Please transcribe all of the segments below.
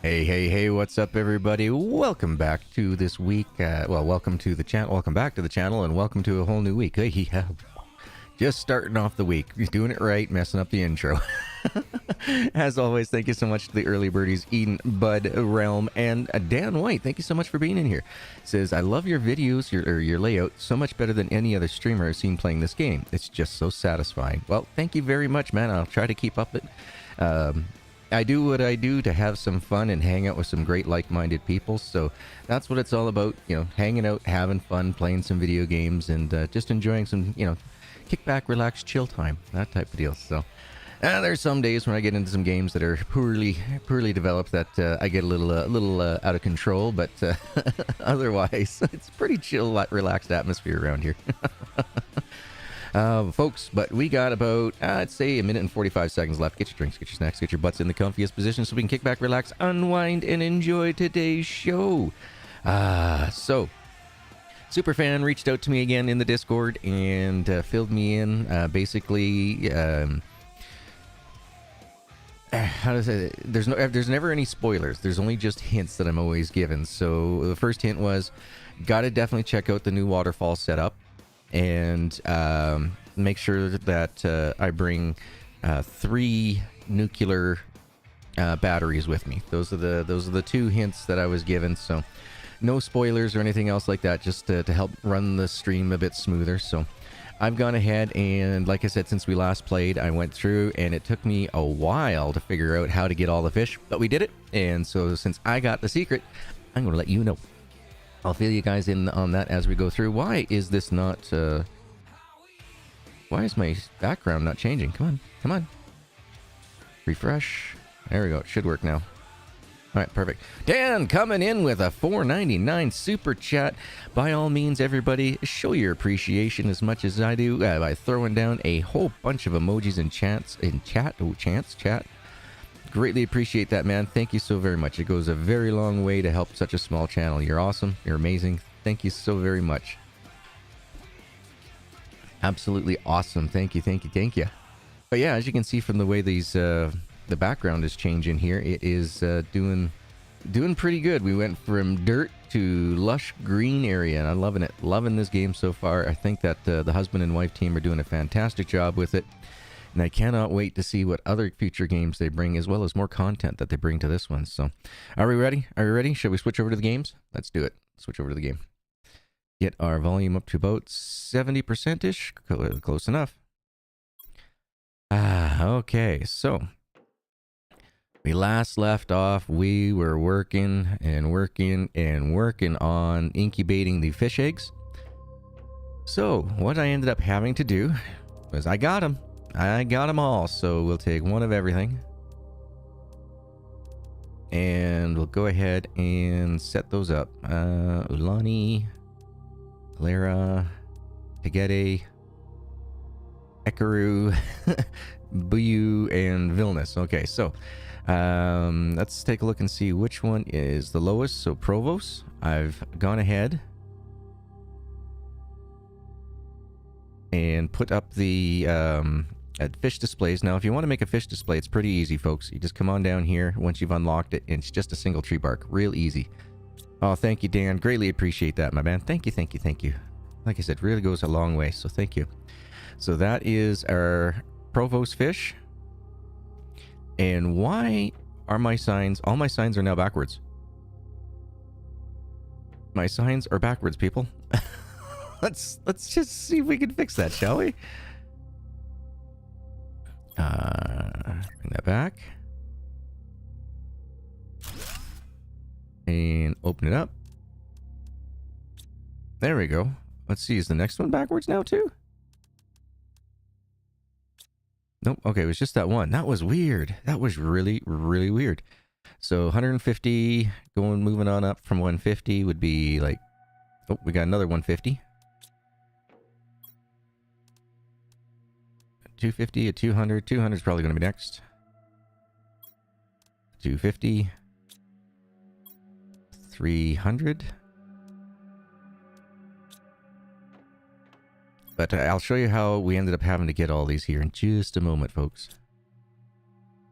Hey, hey, hey, what's up, everybody? Welcome back to this week. Welcome to the channel. Welcome back to the channel, and welcome to a whole new week. Hey, yeah, just starting off the week. Doing it right, messing up the intro. As always, thank you so much to the early birdies, Eden, Bud, Realm, and Dan White. Thank you so much for being in here. Says, I love your videos, your layout, so much better than any other streamer I've seen playing this game. It's just so satisfying. Well, thank you very much, man. I'll try to keep up it. I do what I do to have some fun and hang out with some great like-minded people, so that's what it's all about, you know, hanging out, having fun, playing some video games, and just enjoying some, you know, kick back, relax, chill time, that type of deal. So there's some days when I get into some games that are poorly developed that I get a little out of control, but otherwise it's pretty chill, relaxed atmosphere around here. Folks, but we got about, I'd say, a minute and 45 seconds left. Get your drinks, get your snacks, get your butts in the comfiest position so we can kick back, relax, unwind, and enjoy today's show. So, Superfan reached out to me again in the Discord and filled me in, basically, how to say it? There's never any spoilers. There's only just hints that I'm always given. So, the first hint was, gotta definitely check out the new waterfall setup. And make sure that I bring 3 nuclear batteries with me. Those are the 2 hints that I was given. So no spoilers or anything else like that, just to help run the stream a bit smoother. So I've gone ahead and, like I said, since we last played, I went through and it took me a while to figure out how to get all the fish, but we did it. And so since I got the secret, I'm going to let you know. I'll fill you guys in on that as we go through. Why is this not, why is my background not changing? Come on, come on. Refresh. There we go. It should work now. All right, perfect. Dan coming in with a $4.99 super chat. By all means, everybody, show your appreciation as much as I do by throwing down a whole bunch of emojis and chants in chat. Oh, chants, chat. Greatly appreciate that, man. Thank you so very much. It goes a very long way to help such a small channel. You're awesome. You're amazing. Thank you so very much. Absolutely awesome. Thank you, thank you, thank you. But yeah, as you can see from the way these the background is changing here, it is doing pretty good. We went from dirt to lush green area, and I'm loving it. Loving this game so far. I think that the husband and wife team are doing a fantastic job with it. And I cannot wait to see what other future games they bring, as well as more content that they bring to this one. So, are we ready? Are we ready? Shall we switch over to the games? Let's do it. Switch over to the game. Get our volume up to about 70%-ish. Close enough. Okay. So, we last left off. We were working on incubating the fish eggs. So, what I ended up having to do was I got them. I got them all, so we'll take one of everything. And we'll go ahead and set those up. Ulani, Lara, Tegede, Ekaru, Buyu, and Vilnius. Okay, so let's take a look and see which one is the lowest. So Provos, I've gone ahead and put up the fish displays. Now, if you want to make a fish display, it's pretty easy, folks. You just come on down here once you've unlocked it, and it's just a single tree bark. Real easy. Oh, thank you, Dan. Greatly appreciate that, my man. Thank you, thank you, thank you. Like I said, really goes a long way, so thank you. So that is our Provost fish. And why are my signs... All my signs are now backwards. My signs are backwards, people. Let's just see if we can fix that, shall we? Bring that back. And open it up. There we go. Let's see, is the next one backwards now too? Nope. Okay, it was just that one. That was weird. That was really, really weird. So 150, moving on up from 150 would be like... Oh, we got another 150. 250, a 200. 200 is probably going to be next. 250. 300. But I'll show you how we ended up having to get all these here in just a moment, folks.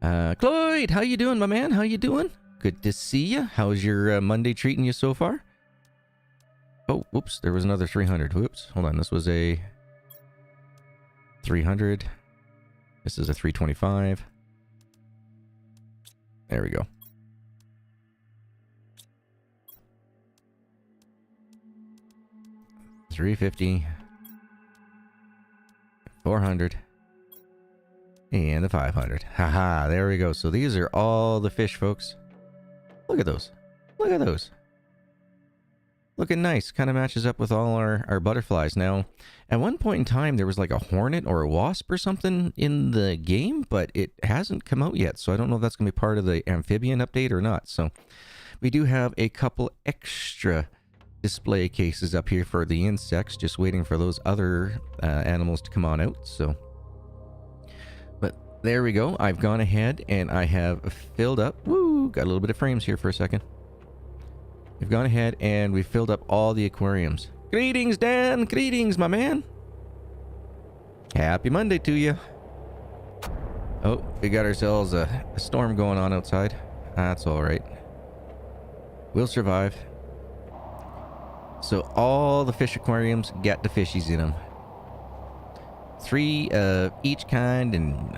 Cloyd, how you doing, my man? How you doing? Good to see you. How's your Monday treating you so far? Oh, whoops. There was another 300. Whoops. Hold on. This was a 300. This is a 325. There we go. $350, 400, and the 500. Haha, there we go. So these are all the fish, folks. Look at those. Look at those. Looking nice. Kind of matches up with all our butterflies. Now, at one point in time, there was like a hornet or a wasp or something in the game, but it hasn't come out yet. So I don't know if that's going to be part of the amphibian update or not. So we do have a couple extra display cases up here for the insects, just waiting for those other animals to come on out. So, but there we go. I've gone ahead and I have filled up. Woo! Got a little bit of frames here for a second. We've gone ahead and we've filled up all the aquariums. Greetings, Dan. Greetings, my man. Happy Monday to you. Oh, we got ourselves a storm going on outside. That's all right. We'll survive. So all the fish aquariums got the fishies in them. 3 of each kind and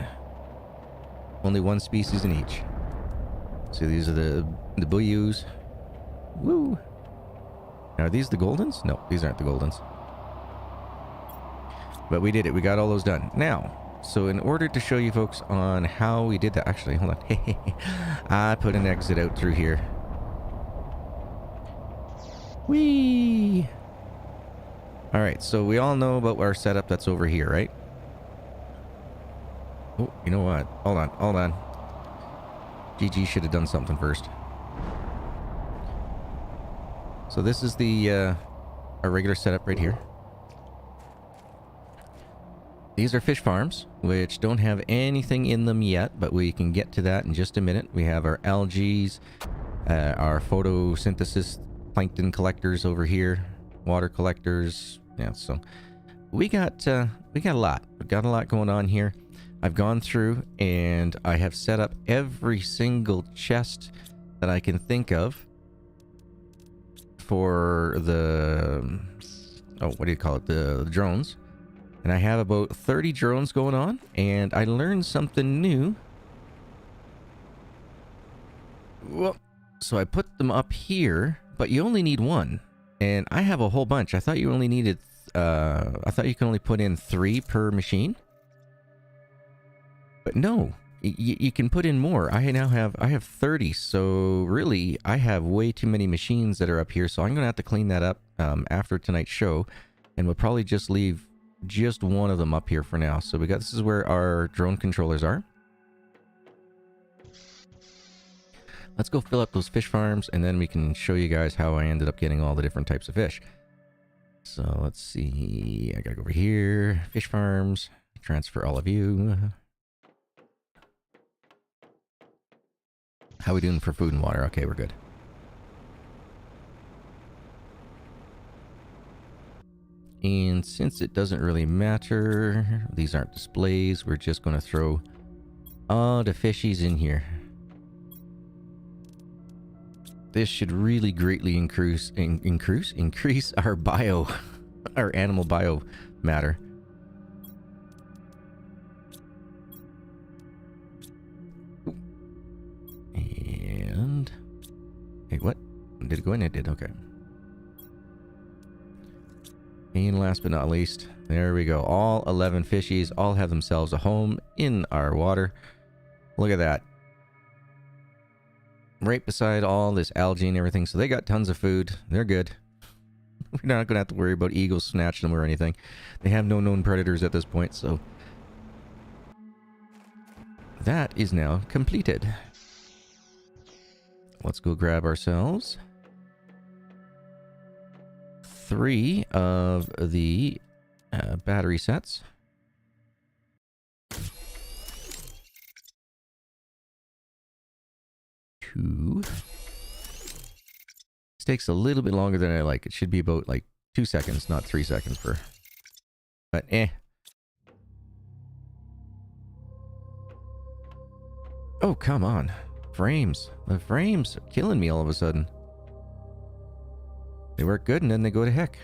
only 1 species in each. So these are the buyus. Woo! Now, are these the goldens? No, these aren't the goldens. But we did it. We got all those done. Now, so in order to show you folks on how we did that... Actually, hold on. I put an exit out through here. Whee! Alright, so we all know about our setup that's over here, right? Oh, you know what? Hold on, hold on. GG should have done something first. So this is the our regular setup right here. These are fish farms, which don't have anything in them yet, but we can get to that in just a minute. We have our algae, our photosynthesis plankton collectors over here, water collectors. Yeah, so we got a lot. We've got a lot going on here. I've gone through and I have set up every single chest that I can think of for the what do you call it? The drones. And I have about 30 drones going on, and I learned something new. Well, so I put them up here, but you only need 1. And I have a whole bunch. I thought you only needed, I thought you could only put in 3 per machine. But no, you can put in more. I have 30, so really I have way too many machines that are up here. So I'm going to have to clean that up after tonight's show, and we'll probably just leave just 1 of them up here for now. So we got, this is where our drone controllers are. Let's go fill up those fish farms, and then we can show you guys how I ended up getting all the different types of fish. So let's see, I gotta go over here, fish farms, transfer all of you. How we doing for food and water? Okay, we're good. And since it doesn't really matter, these aren't displays, we're just going to throw all the fishies in here. This should really greatly increase our our animal bio matter. And hey, what? Did it go in? It did. Okay. And last but not least, there we go. All 11 fishies all have themselves a home in our water. Look at that. Right beside all this algae and everything. So they got tons of food. They're good. We're not going to have to worry about eagles snatching them or anything. They have no known predators at this point, so that is now completed. Let's go grab ourselves 3 of the battery sets. This takes a little bit longer than I like. It should be about like 2 seconds, not 3 seconds per. But Oh, come on. frames. The frames are killing me all of a sudden. They work good and then they go to heck.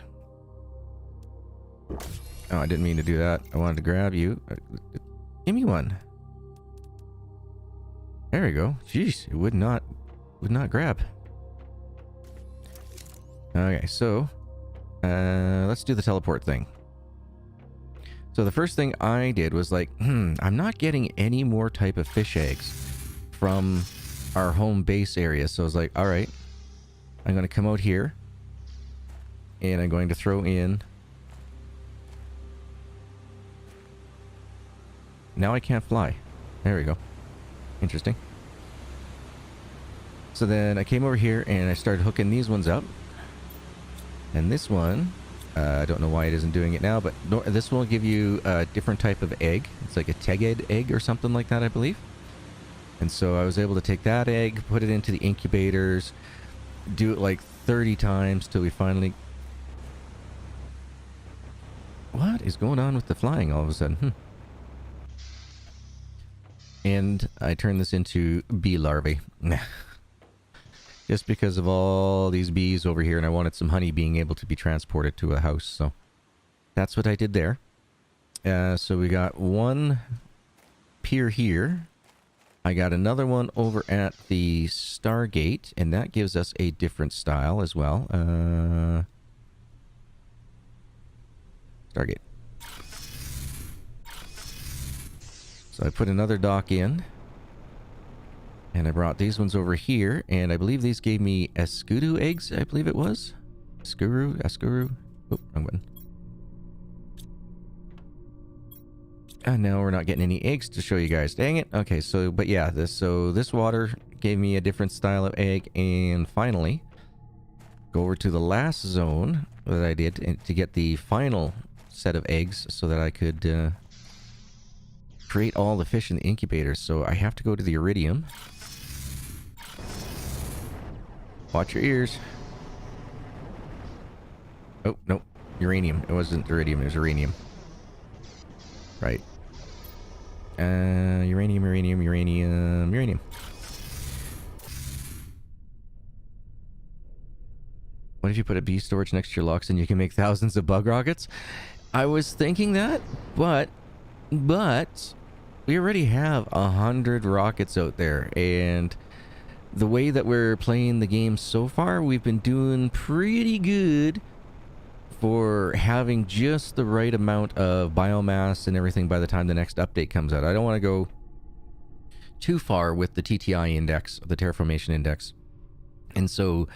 Oh, I didn't mean to do that. I wanted to grab you. Give me one. There we go. Jeez, it would not grab. Okay, so let's do the teleport thing. So the first thing I did was like, I'm not getting any more type of fish eggs from our home base area. So I was like, all right, I'm going to come out here and I'm going to throw in. Now I can't fly. There we go. Interesting. So then I came over here and I started hooking these ones up. And this one, I don't know why it isn't doing it now, but this will give you a different type of egg. It's like a teged egg or something like that, I believe. And so I was able to take that egg, put it into the incubators, do it like 30 times till we finally... What is going on with the flying all of a sudden? And I turned this into bee larvae. Just because of all these bees over here, and I wanted some honey being able to be transported to a house, so that's what I did there. So we got one pier here. I got another one over at the Stargate, and that gives us a different style as well. Stargate. So I put another dock in. And I brought these ones over here, and I believe these gave me escudo eggs, I believe it was. Escuru. Oh, wrong button. And now we're not getting any eggs to show you guys. Dang it. Okay, so, but yeah, this water gave me a different style of egg, and finally, go over to the last zone that I did to get the final set of eggs so that I could create all the fish in the incubators. So I have to go to the iridium. Watch your ears. Oh, no. Uranium. It wasn't iridium, it was uranium. Right. Uranium. What if you put a bee storage next to your locks and you can make thousands of bug rockets? I was thinking that, but we already have 100 rockets out there, and the way that we're playing the game so far, we've been doing pretty good for having just the right amount of biomass and everything by the time the next update comes out. I don't want to go too far with the TTI index, the terraformation index. And so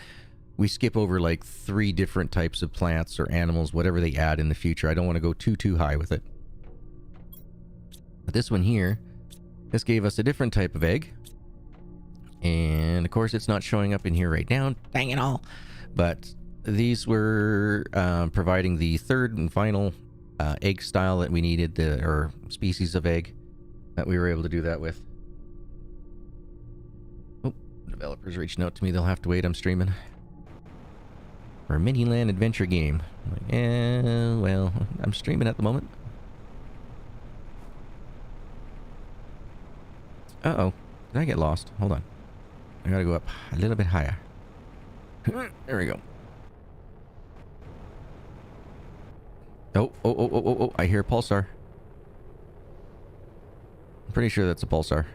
we skip over like 3 different types of plants or animals, whatever they add in the future. I don't want to go too high with it. But this one here, this gave us a different type of egg. And of course it's not showing up in here right now. Dang it all. But these were providing the third and final egg style that we needed, or species of egg that we were able to do that with. Oh, developers reaching out to me. They'll have to wait. I'm streaming. For a Miniland adventure game. I'm like, well, I'm streaming at the moment. Uh-oh. Did I get lost? Hold on. I gotta go up a little bit higher. There we go. Oh, I hear a pulsar. I'm pretty sure that's a pulsar.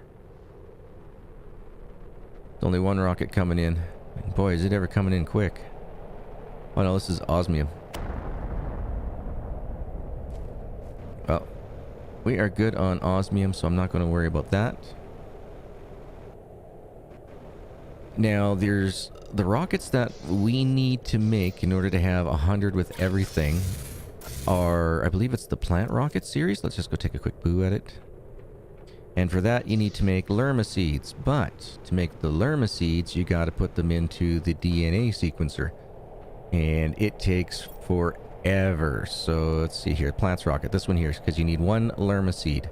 There's only one rocket coming in. And boy, is it ever coming in quick. Oh no, this is osmium. Well, we are good on osmium, so I'm not going to worry about that. Now, there's the rockets that we need to make in order to have 100 with everything are, I believe it's the plant rocket series. Let's just go take a quick boo at it. And for that, you need to make lerma seeds. But to make the lerma seeds, you got to put them into the DNA sequencer. And it takes forever. So let's see here. Plants rocket. This one here, because you need 1 lerma seed.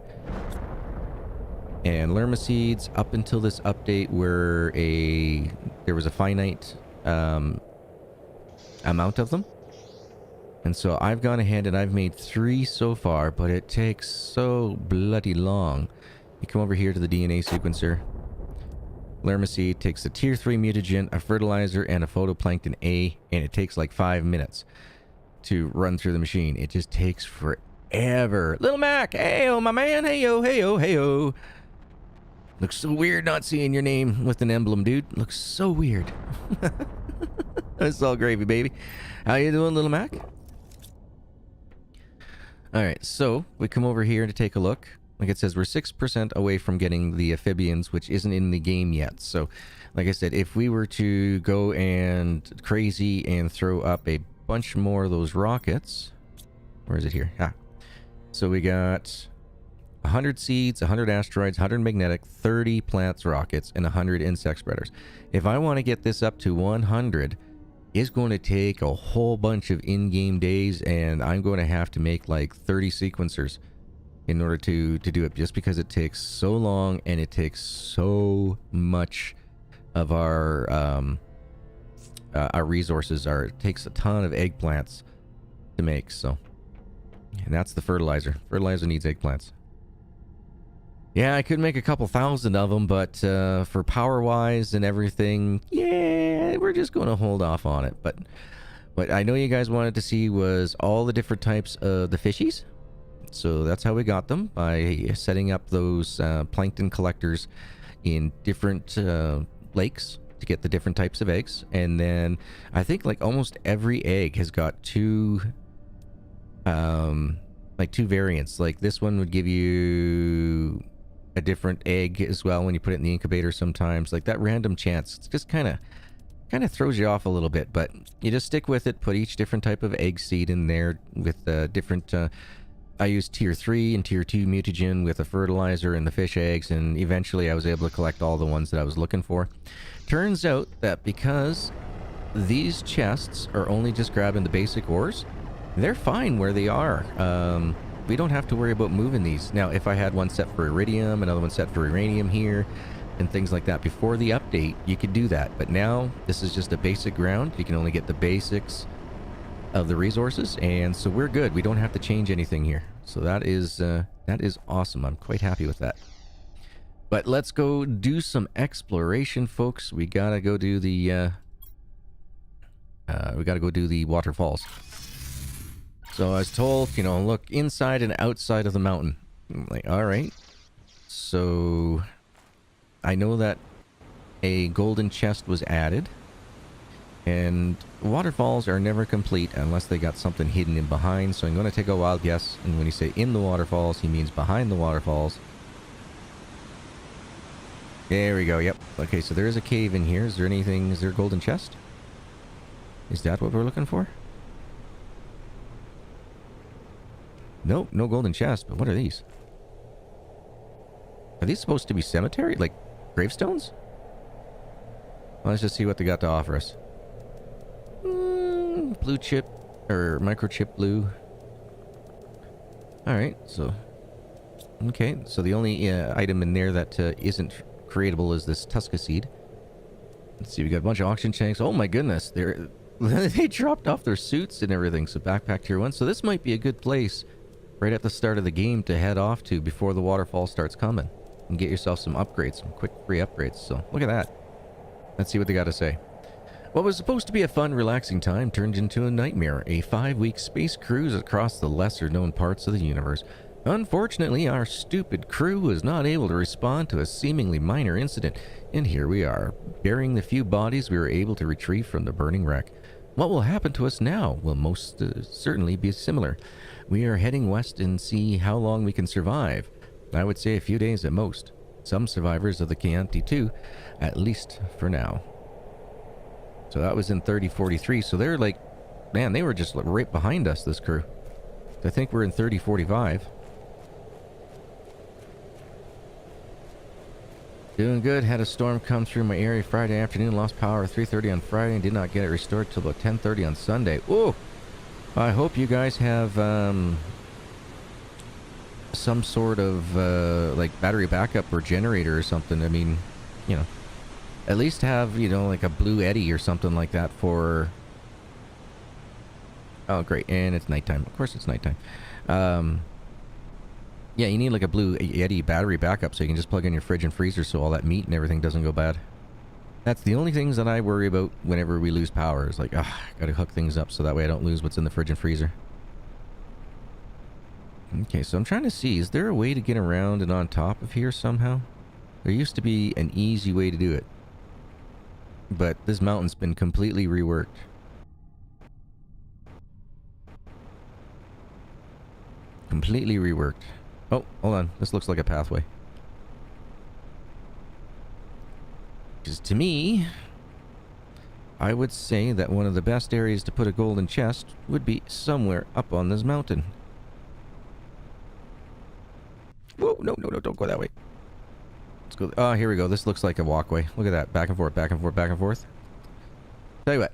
And lerma seeds, up until this update, there was a finite amount of them. And so I've gone ahead and I've made 3 so far, but it takes so bloody long. You come over here to the DNA sequencer. Lermaseed takes a tier 3 mutagen, a fertilizer, and a phytoplankton A, and it takes like 5 minutes to run through the machine. It just takes forever. Little Mac, hey-o, my man, hey-o, hey-o, hey-o. Looks so weird not seeing your name with an emblem, dude. Looks so weird. It's all gravy, baby. How you doing, Little Mac? Alright, so we come over here to take a look. Like it says, we're 6% away from getting the amphibians, which isn't in the game yet. So, like I said, if we were to go and crazy and throw up a bunch more of those rockets... Where is it here? Ah. So we got 100 seeds, 100 asteroids, 100 magnetic, 30 plants rockets, and 100 insect spreaders. If I want to get this up to 100, it's going to take a whole bunch of in-game days, and I'm going to have to make like 30 sequencers in order to do it, just because it takes so long and it takes so much of our resources. It takes a ton of eggplants to make, so... And that's the fertilizer. Fertilizer needs eggplants. Yeah, I could make a couple thousand of them, but for power-wise and everything, yeah, we're just going to hold off on it. But what I know you guys wanted to see was all the different types of the fishies. So that's how we got them, by setting up those plankton collectors in different lakes to get the different types of eggs. And then I think like almost every egg has got two variants. Like this one would give you a different egg as well when you put it in the incubator sometimes. Like that random chance, it's just kind of throws you off a little bit, but you just stick with it. Put each different type of egg seed in there with different I used tier 3 and tier 2 mutagen with a fertilizer and the fish eggs, and eventually I was able to collect all the ones that I was looking for. Turns out that because these chests are only just grabbing the basic ores, they're fine where they are. We don't have to worry about moving these. Now, if I had one set for iridium, another one set for uranium here, and things like that before the update, you could do that. But now, this is just a basic ground. You can only get the basics of the resources, and so we're good. We don't have to change anything here. So that is awesome. I'm quite happy with that. But let's go do some exploration, folks. We gotta go do the waterfalls. So I was told, look inside and outside of the mountain. I'm like, all right. So I know that a golden chest was added, and waterfalls are never complete unless they got something hidden in behind. So I'm going to take a wild guess, and when you say in the waterfalls, he means behind the waterfalls. There we go. Yep. Okay, so there is a cave in here. Is there a golden chest? Is that what we're looking for? Nope, no golden chest, but what are these? Are these supposed to be cemetery? Like gravestones? Well, let's just see what they got to offer us. Blue chip, or microchip blue. Alright, so... Okay, so the only item in there that isn't creatable is this Tusca seed. Let's see, we got a bunch of auction tanks. Oh my goodness, they dropped off their suits and everything. So backpack tier 1. So this might be a good place right at the start of the game to head off to before the waterfall starts coming, and get yourself some upgrades, some quick free upgrades. So look at that. Let's see what they got to say. What was supposed to be a fun, relaxing time turned into a nightmare. A 5-week space cruise across the lesser-known parts of the universe. Unfortunately, our stupid crew was not able to respond to a seemingly minor incident, and here we are, burying the few bodies we were able to retrieve from the burning wreck. What will happen to us now will most certainly be similar. We are heading west and see how long we can survive. I would say a few days at most. Some survivors of the Chianti too, at least for now. So that was in 3043, so they're like, man, they were just right behind us, this crew. I think we're in 3045. Doing good. Had a storm come through my area Friday afternoon. Lost power at 3:30 on Friday and did not get it restored till about 10:30 on Sunday. Ooh! I hope you guys have some sort of like battery backup or generator or something. I mean, at least have, like a blue eddy or something like that for... Oh, great. And it's nighttime. Of course it's nighttime. Yeah, you need like a blue eddy battery backup so you can just plug in your fridge and freezer so all that meat and everything doesn't go bad. That's the only things that I worry about whenever we lose power. Is like, gotta hook things up so that way I don't lose what's in the fridge and freezer. Okay, so I'm trying to see, is there a way to get around and on top of here somehow? There used to be an easy way to do it. But this mountain's been completely reworked. Completely reworked. Oh, hold on. This looks like a pathway. Because to me, I would say that one of the best areas to put a golden chest would be somewhere up on this mountain. Whoa, no, don't go that way. Let's go. Oh, here we go. This looks like a walkway. Look at that. Back and forth, back and forth, back and forth. Tell you what.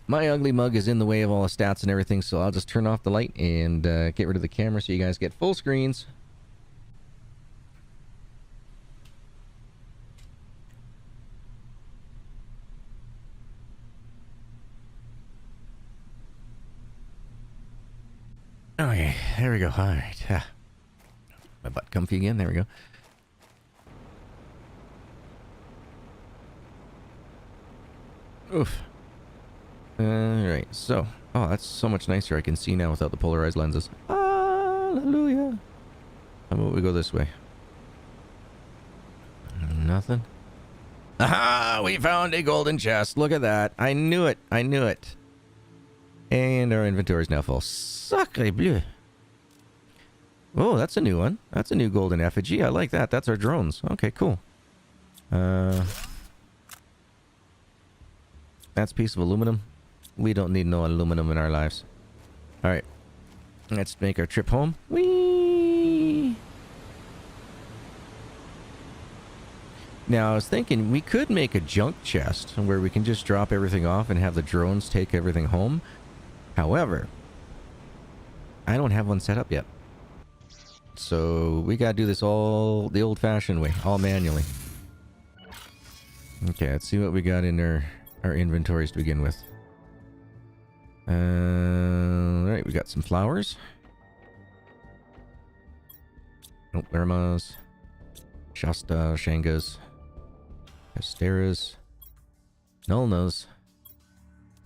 My ugly mug is in the way of all the stats and everything, so I'll just turn off the light and get rid of the camera so you guys get full screens. Okay, there we go. All right. My butt comfy again. There we go. Oof. Alright, so. Oh, that's so much nicer. I can see now without the polarized lenses. Hallelujah. How about we go this way? Nothing. Aha! We found a golden chest. Look at that. I knew it. I knew it. And our inventory is now full. Sacre bleu. Oh, that's a new one. That's a new golden effigy. I like that. That's our drones. Okay, cool. That's a piece of aluminum. We don't need no aluminum in our lives. Alright. Let's make our trip home. Whee! Now, I was thinking we could make a junk chest where we can just drop everything off and have the drones take everything home. However, I don't have one set up yet. So we gotta do this all the old-fashioned way, all manually. Okay, let's see what we got in our inventories to begin with. Alright, we got some flowers. Nope, Lermas. Shasta, Shangas. Asteras. Nulnas.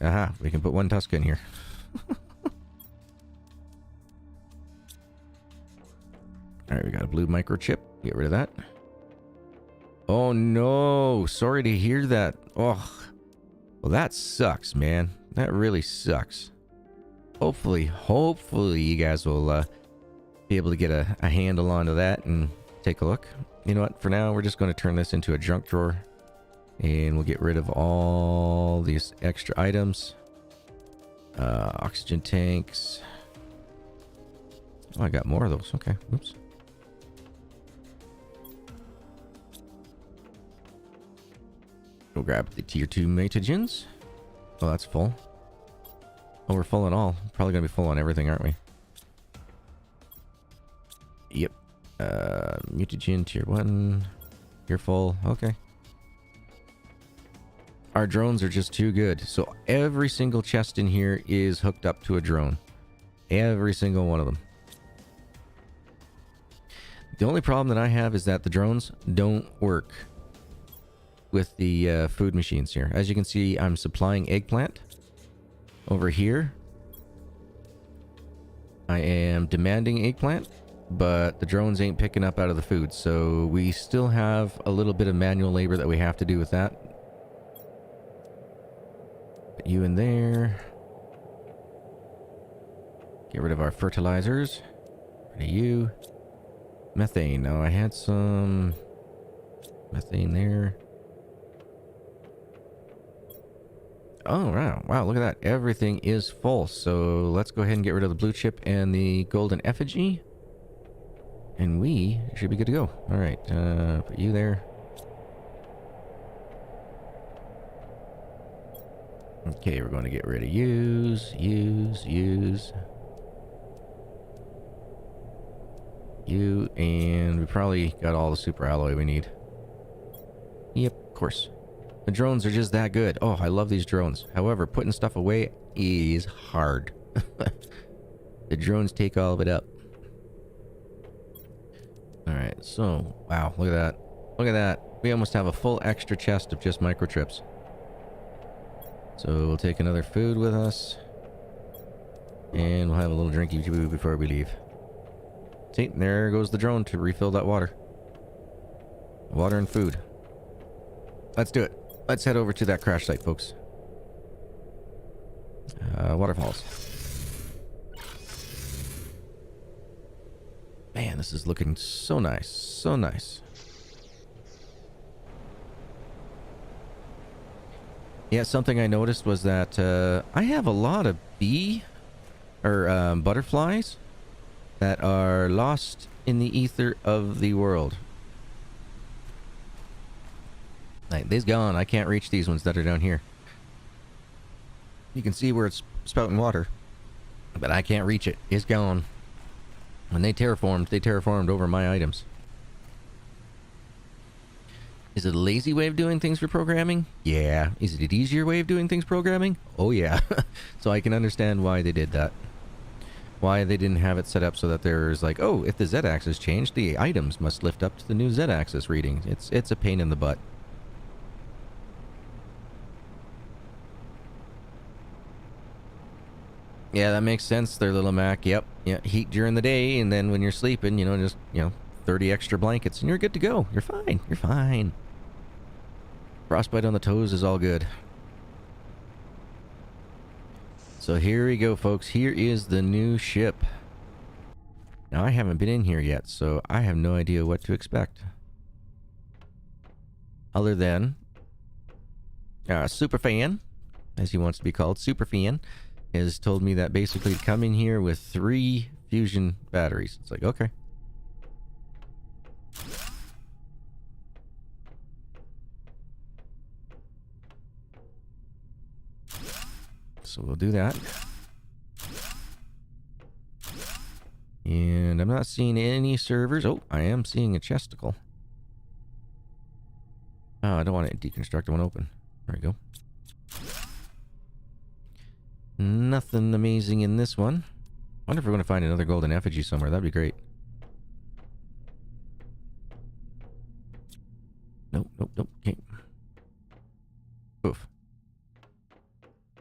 Aha, we can put one tusk in here. Alright, we got a blue microchip. Get rid of that. Oh no, sorry to hear that. Oh, well that sucks, man. That really sucks. Hopefully you guys will be able to get a handle onto that and take a look. You know what, for now we're just going to turn this into a junk drawer. And we'll get rid of all these extra items. Oxygen tanks. Oh, I got more of those. Okay, oops. We'll grab the tier 2 mutagens. Oh, that's full. Oh, we're full on all. Probably gonna be full on everything, aren't we? Yep. Mutagen tier 1. You're full. Okay. Our drones are just too good. So every single chest in here is hooked up to a drone. Every single one of them. The only problem that I have is that the drones don't work with the food machines here. As you can see, I'm supplying eggplant over here. I am demanding eggplant, but the drones ain't picking up out of the food. So we still have a little bit of manual labor that we have to do with that. Put you in there. Get rid of our fertilizers. Rid of you. Methane. Now I had some methane there. Oh, wow. Wow, look at that. Everything is full. So let's go ahead and get rid of the blue chip and the golden effigy. And we should be good to go. All right. Put you there. Okay, we're going to get rid of use. You, and we probably got all the super alloy we need. Yep, of course. The drones are just that good. Oh, I love these drones. However, putting stuff away is hard. The drones take all of it up. Alright, so, wow, look at that. Look at that. We almost have a full extra chest of just microchips. So we'll take another food with us. And we'll have a little drinky before we leave. See, there goes the drone to refill that water. Water and food. Let's do it. Let's head over to that crash site, folks. Waterfalls. Man, this is looking so nice. So nice. Yeah, something I noticed was that I have a lot of butterflies that are lost in the ether of the world. Like, they's gone. I can't reach these ones that are down here. You can see where it's spouting water, but I can't reach it. It's gone. When they terraformed over my items. Is it a lazy way of doing things for programming? Yeah. Is it an easier way of doing things programming? Oh yeah. So I can understand why they did that. Why they didn't have it set up so that there's like, oh, if the z-axis changed, the items must lift up to the new z-axis reading. It's a pain in the butt. Yeah, that makes sense there, Little Mac. Yep. Yeah, heat during the day, and then when you're sleeping, just, 30 extra blankets, and you're good to go. You're fine. You're fine. Frostbite on the toes is all good. So here we go, folks. Here is the new ship. Now, I haven't been in here yet, so I have no idea what to expect. Other than Superfan, as he wants to be called, Superfan, has told me that basically to come in here with 3 fusion batteries. It's like, okay. So we'll do that. And I'm not seeing any servers. Oh, I am seeing a chesticle. Oh, I don't want to deconstruct. I want to open. There we go. Nothing amazing in this one. Wonder if we're going to find another golden effigy somewhere. That'd be great. Nope, nope, nope. Okay. Poof.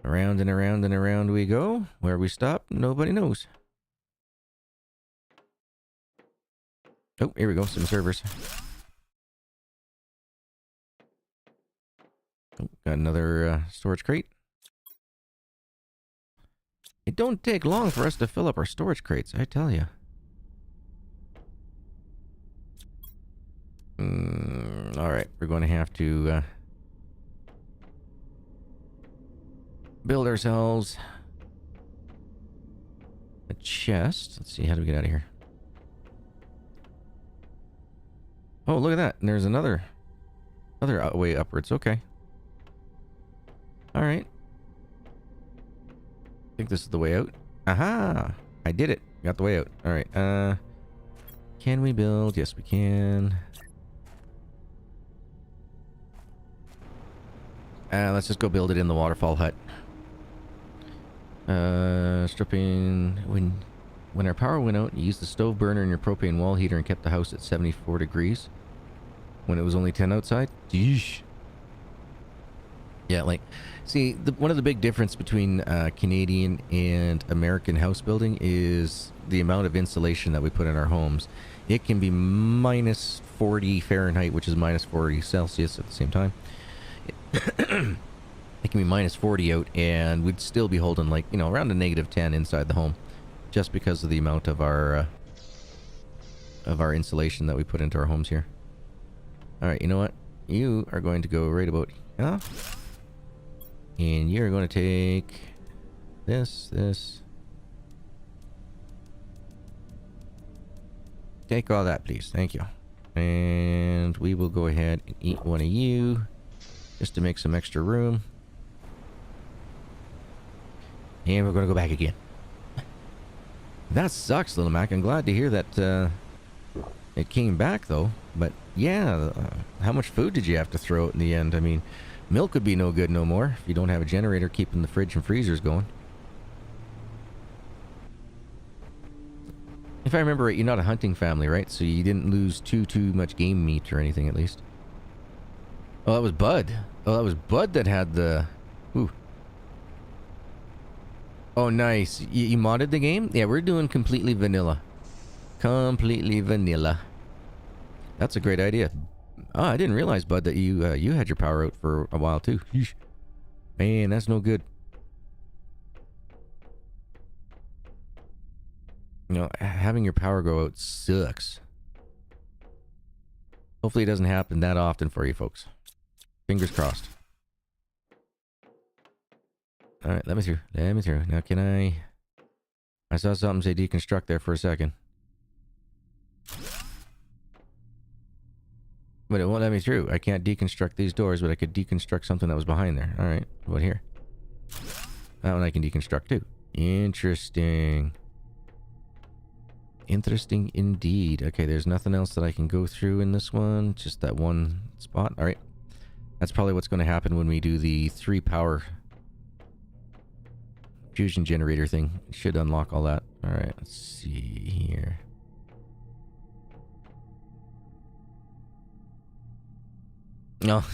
Around and around and around we go. Where we stop, nobody knows. Oh, here we go. Some servers. Oh, got another storage crate. It don't take long for us to fill up our storage crates, I tell you. Alright, we're going to have to build ourselves a chest. Let's see, how do we get out of here? Oh, look at that. And there's another way upwards. Okay. Alright. I think this is the way out. Aha! I did it. Got the way out. Alright, can we build? Yes, we can. Let's just go build it in the waterfall hut. Stripping... When our power went out, you used the stove burner and your propane wall heater and kept the house at 74 degrees. When it was only 10 outside? Yeesh. Yeah, like... See, one of the big difference between Canadian and American house building is the amount of insulation that we put in our homes. It can be minus 40 Fahrenheit, which is minus 40 Celsius at the same time. It can be minus 40 out, and we'd still be holding, like, around a negative 10 inside the home. Just because of the amount of our insulation that we put into our homes here. Alright, you know what? You are going to go right about here. And you're going to take this. Take all that, please. Thank you. And we will go ahead and eat one of you, just to make some extra room. And we're going to go back again. That sucks, Little Mac. I'm glad to hear that it came back, though. But, yeah, how much food did you have to throw out in the end? I mean... Milk would be no good no more if you don't have a generator keeping the fridge and freezers going. If I remember right, you're not a hunting family, right? So you didn't lose too much game meat or anything, at least. Oh, that was Bud. Oh, that was Bud that had the... Ooh. Oh, nice. You modded the game? Yeah, we're doing completely vanilla. Completely vanilla. That's a great idea. Oh, I didn't realize, Bud, that you had your power out for a while, too. Yeesh. Man, that's no good. You know, having your power go out sucks. Hopefully it doesn't happen that often for you folks. Fingers crossed. Alright, let me through. Let me through. Now can I... I saw something say deconstruct there for a second. But it won't let me through. I can't deconstruct these doors, but I could deconstruct something that was behind there. Alright, what here? That one I can deconstruct too. Interesting. Interesting indeed. Okay, there's nothing else that I can go through in this one. Just that one spot. Alright. That's probably what's going to happen when we do the 3 power fusion generator thing. It should unlock all that. Alright, let's see here. Oh,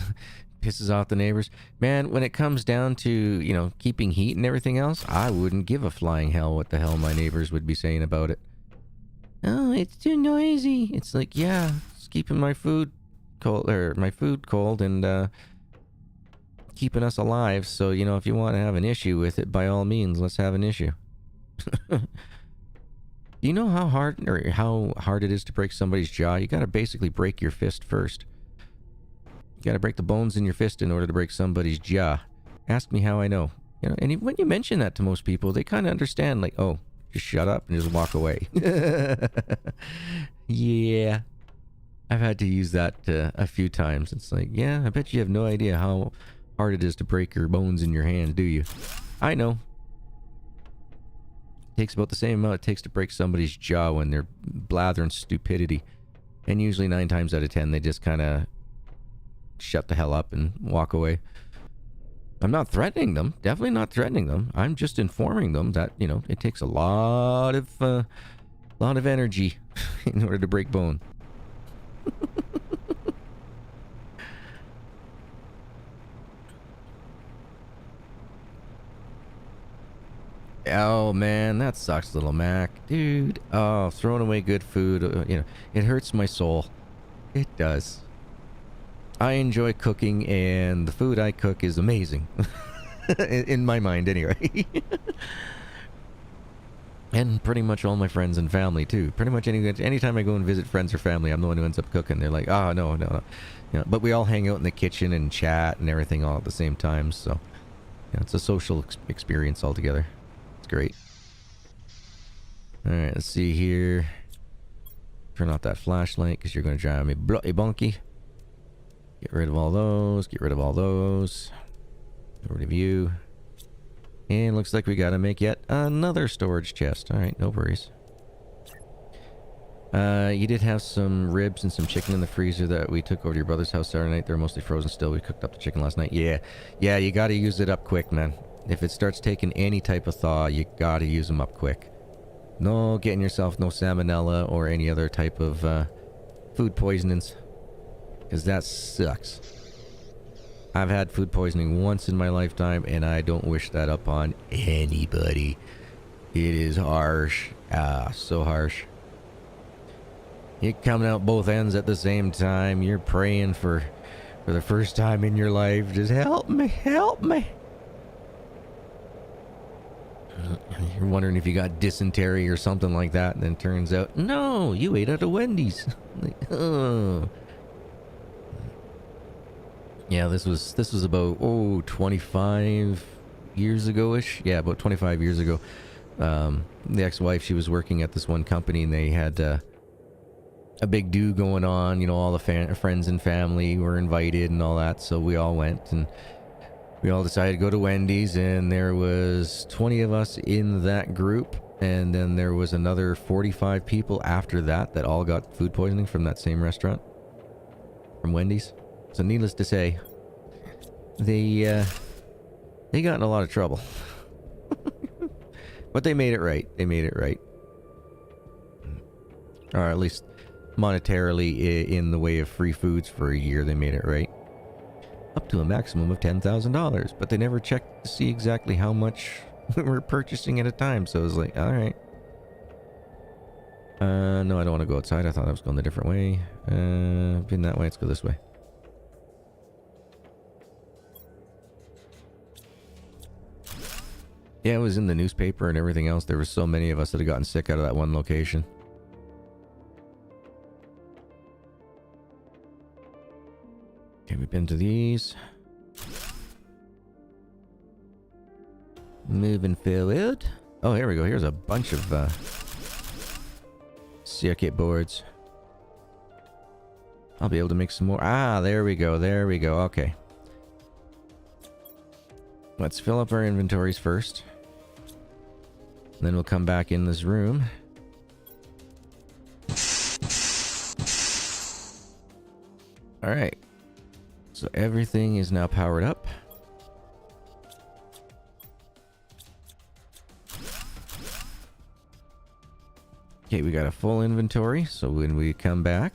pisses off the neighbors. Man, when it comes down to, you know, keeping heat and everything else, I wouldn't give a flying hell what the hell my neighbors would be saying about it. Oh, it's too noisy. It's like, yeah, it's keeping my food cold, or my food cold, and keeping us alive. So, you know, if you want to have an issue with it, by all means, let's have an issue. Do you know how hard it is to break somebody's jaw? You gotta basically break your fist first. You gotta break the bones in your fist in order to break somebody's jaw. Ask me how I know. You know, and when you mention that to most people, they kind of understand, like, oh, just shut up and just walk away. Yeah. I've had to use that a few times. It's like, yeah, I bet you have no idea how hard it is to break your bones in your hand, do you? I know. It takes about the same amount it takes to break somebody's jaw when they're blathering stupidity. And usually 9 times out of 10, they just kind of shut the hell up and walk away. I'm not threatening them. Definitely not threatening them. I'm just informing them that, you know, it takes a lot of energy in order to break bone. Oh man, that sucks, little Mac. Dude, oh, throwing away good food, you know, it hurts my soul. It does. I enjoy cooking, and the food I cook is amazing. in my mind, anyway. And pretty much all my friends and family, too. Pretty much anytime I go and visit friends or family, I'm the one who ends up cooking. They're like, oh, no. You know, but we all hang out in the kitchen and chat and everything all at the same time, so... Yeah, it's a social experience altogether. It's great. Alright, let's see here. Turn off that flashlight, because you're going to drive me bloody bonky. Get rid of all those. Get rid of all those. Get rid of you. And looks like we gotta make yet another storage chest. Alright, no worries. You did have some ribs and some chicken in the freezer that we took over to your brother's house Saturday night. They're mostly frozen still. We cooked up the chicken last night. Yeah, you gotta use it up quick, man. If it starts taking any type of thaw, you gotta use them up quick. No getting yourself no salmonella or any other type of food poisonings. Because that sucks. I've had food poisoning once in my lifetime, and I don't wish that upon anybody. It is harsh. Ah, so harsh. You're coming out both ends at the same time. You're praying for the first time in your life. Just help me, help me. You're wondering if you got dysentery or something like that, and then turns out, no, you ate at a Wendy's. Like, oh. Yeah, this was about 25 years ago-ish. Yeah, about 25 years ago. The ex-wife, she was working at this one company, and they had a big do going on. You know, all the friends and family were invited and all that, so we all went, and we all decided to go to Wendy's, and there was 20 of us in that group, and then there was another 45 people after that that all got food poisoning from that same restaurant, from Wendy's. So needless to say, they got in a lot of trouble. But they made it right. They made it right. Or at least monetarily in the way of free foods for a year. They made it right. Up to a maximum of $10,000. But they never checked to see exactly how much we're purchasing at a time. So it was like, alright. No, I don't want to go outside. I thought I was going a different way. Been that way. Let's go this way. Yeah, it was in the newspaper and everything else. There were so many of us that had gotten sick out of that one location. Okay, we've been to these. Moving forward. Oh, here we go. Here's a bunch of circuit boards. I'll be able to make some more. Ah, there we go. There we go. Okay. Let's fill up our inventories first. Then we'll come back in this room. Alright. So everything is now powered up. Okay, we got a full inventory, so when we come back,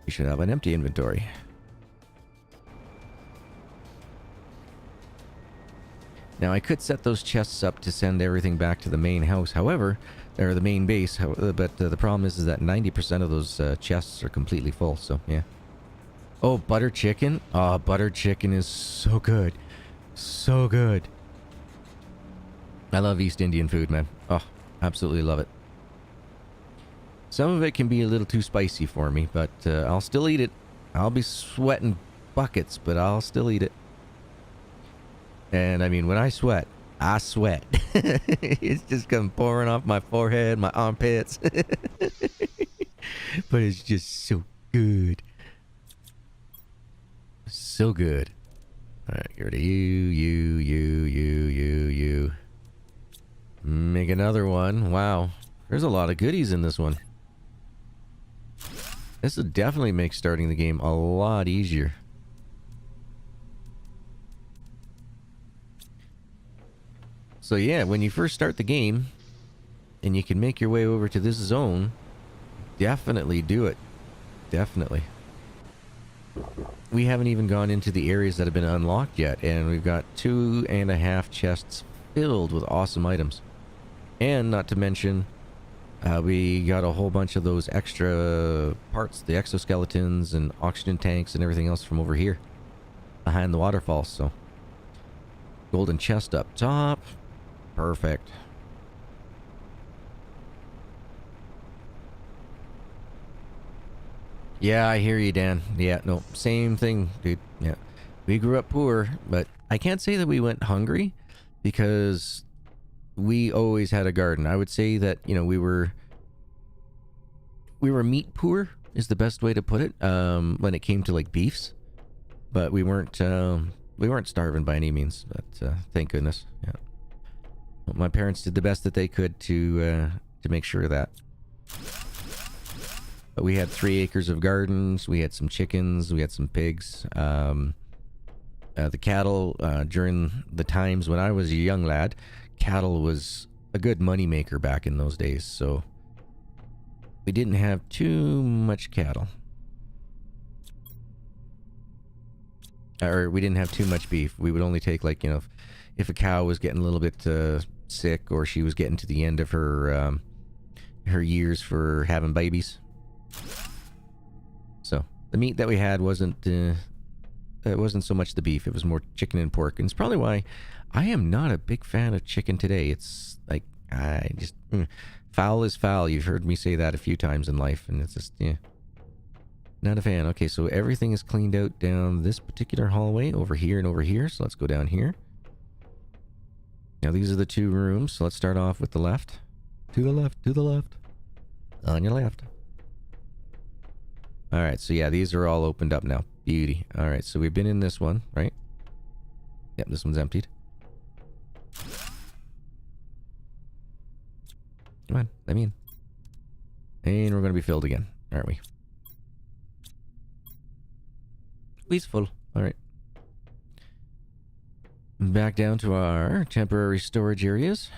we should have an empty inventory. Now I could set those chests up to send everything back to the main house, however, or the main base, but the problem is that 90% of those chests are completely full, so yeah. Oh, butter chicken? Oh, butter chicken is so good. So good. I love East Indian food, man. Oh, absolutely love it. Some of it can be a little too spicy for me, but I'll still eat it. I'll be sweating buckets, but I'll still eat it. And I mean, when I sweat, I sweat. It's just come pouring off my forehead, my armpits. But it's just so good. So good. Alright, get rid of you. Make another one. Wow. There's a lot of goodies in this one. This would definitely make starting the game a lot easier. So yeah, when you first start the game, and you can make your way over to this zone, definitely do it. Definitely. We haven't even gone into the areas that have been unlocked yet, and we've got 2.5 chests filled with awesome items. And not to mention, we got a whole bunch of those extra parts, the exoskeletons and oxygen tanks and everything else from over here, behind the waterfall, so. Golden chest up top. Perfect. Yeah, I hear you, Dan. Yeah, no, same thing, dude. Yeah. We grew up poor, but I can't say that we went hungry because we always had a garden. I would say that, you know, we were meat poor is the best way to put it, when it came to like beefs, but we weren't starving by any means, but thank goodness. Yeah. Well, my parents did the best that they could to make sure of that. But we had 3 acres of gardens, we had some chickens, we had some pigs. The cattle, during the times when I was a young lad, cattle was a good money maker back in those days, so we didn't have too much cattle. Or we didn't have too much beef. We would only take, like, you know, if a cow was getting a little bit sick, or she was getting to the end of her years for having babies. So the meat that we had wasn't so much the beef. It was more chicken and pork, and it's probably why I am not a big fan of chicken today. It's like I just foul is foul. You've heard me say that a few times in life, and it's just not a fan. Okay, so everything is cleaned out down this particular hallway, over here and over here. So let's go down here. Now these are the 2 rooms. So let's start off with the left. To the left, to the left. On your left. Alright, so yeah, these are all opened up now. Beauty. Alright, so we've been in this one, right? Yep, this one's emptied. Come on, let me in. And we're going to be filled again, aren't we? Squeeze full. Alright. Back down to our temporary storage areas.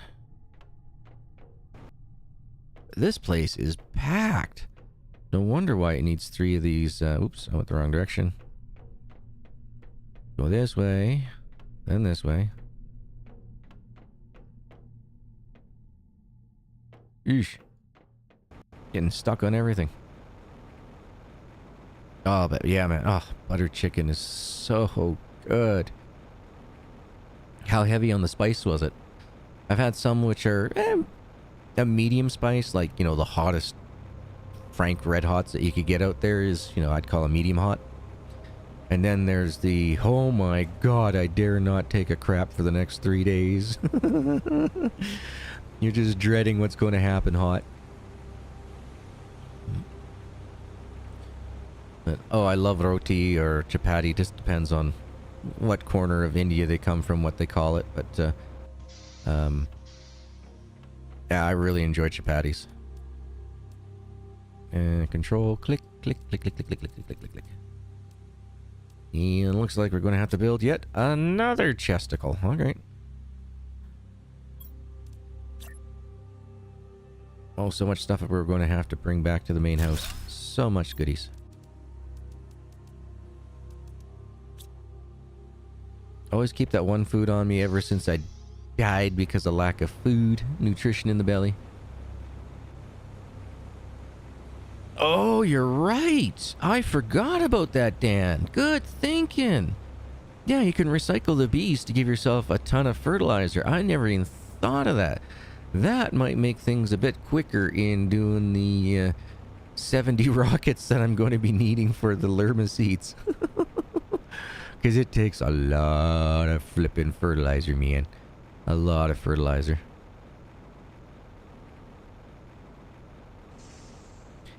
this place is packed. No wonder why it needs 3 of these. Oops, I went the wrong direction. Go this way, then this way. Eesh. Getting stuck on everything. Oh, but yeah, man. Oh, butter chicken is so good. How heavy on the spice was it? I've had some which are a medium spice, like, you know, the hottest Frank Red Hots that you could get out there is, you know, I'd call a medium hot. And then there's the, oh my god, I dare not take a crap for the next 3 days. You're just dreading what's going to happen hot. But, oh, I love roti or chapati. Just depends on what corner of India they come from, what they call it. But, yeah, I really enjoy chapatis. And control, click, click, click, click, click, click, click, click, click, click. And looks like we're going to have to build yet another chesticle. All right. Oh, so much stuff that we're going to have to bring back to the main house. So much goodies. Always keep that one food on me ever since I died because of lack of food, nutrition in the belly. Oh, you're right. I forgot about that, Dan. Good thinking. Yeah, you can recycle the bees to give yourself a ton of fertilizer. I never even thought of that. That might make things a bit quicker in doing the 70 rockets that I'm going to be needing for the Lerma seeds. Because it takes a lot of flipping fertilizer, man. A lot of fertilizer.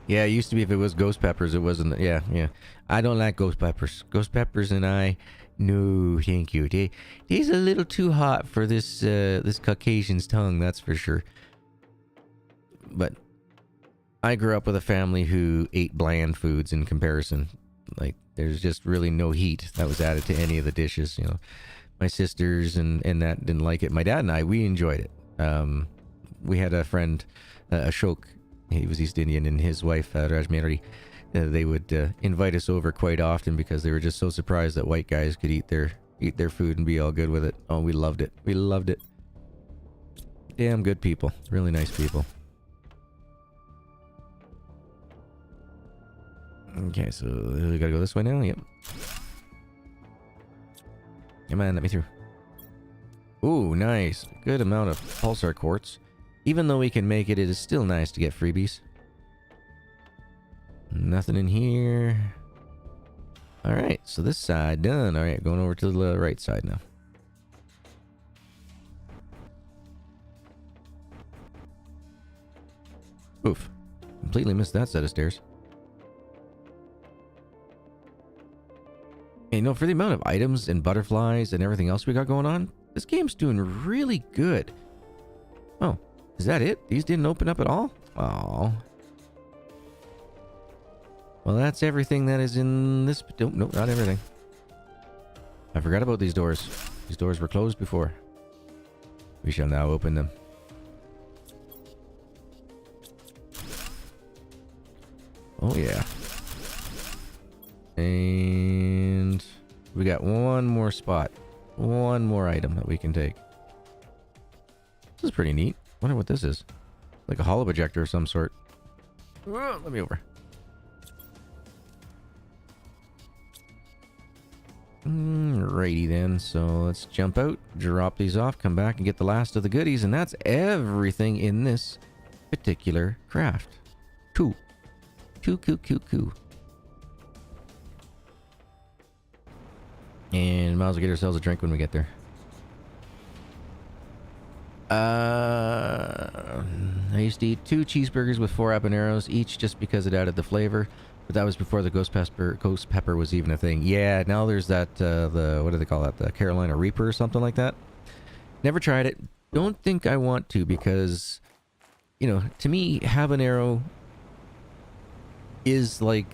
Yeah, it used to be if it was ghost peppers, it wasn't. Yeah, yeah. I don't like ghost peppers. Ghost peppers and I, no, thank you. They's a little too hot for this this Caucasian's tongue, that's for sure. But I grew up with a family who ate bland foods in comparison. Like, there's just really no heat that was added to any of the dishes, you know. My sisters and that didn't like it. My dad and I, we enjoyed it. We had a friend, Ashok. He was East Indian, and his wife, Rajmeri, they would invite us over quite often because they were just so surprised that white guys could eat their food and be all good with it. Oh, we loved it. We loved it. Damn good people. Really nice people. Okay, so we gotta go this way now? Yep. Come on, let me through. Ooh, nice. Good amount of pulsar quartz. Even though we can make it, it is still nice to get freebies. Nothing in here. Alright, so this side done. Alright, going over to the right side now. Oof. Completely missed that set of stairs. Hey, you know, for the amount of items and butterflies and everything else we got going on, this game's doing really good. Oh. Is that it? These didn't open up at all? Oh. Well, that's everything that is in this... Nope, not everything. I forgot about these doors. These doors were closed before. We shall now open them. Oh, yeah. And... we got one more spot. One more item that we can take. This is pretty neat. Wonder what this is. Like a hollow projector of some sort. Let me over. Righty then. So let's jump out, drop these off, come back and get the last of the goodies. And that's everything in this particular craft. Cool. Cool. And might as well get ourselves a drink when we get there. I used to eat 2 cheeseburgers with 4 habaneros each just because it added the flavor, but that was before the ghost pepper was even a thing. Yeah, now there's that the what do they call that, the Carolina Reaper or something like that. Never tried it. Don't think I want to, because, you know, to me habanero is like,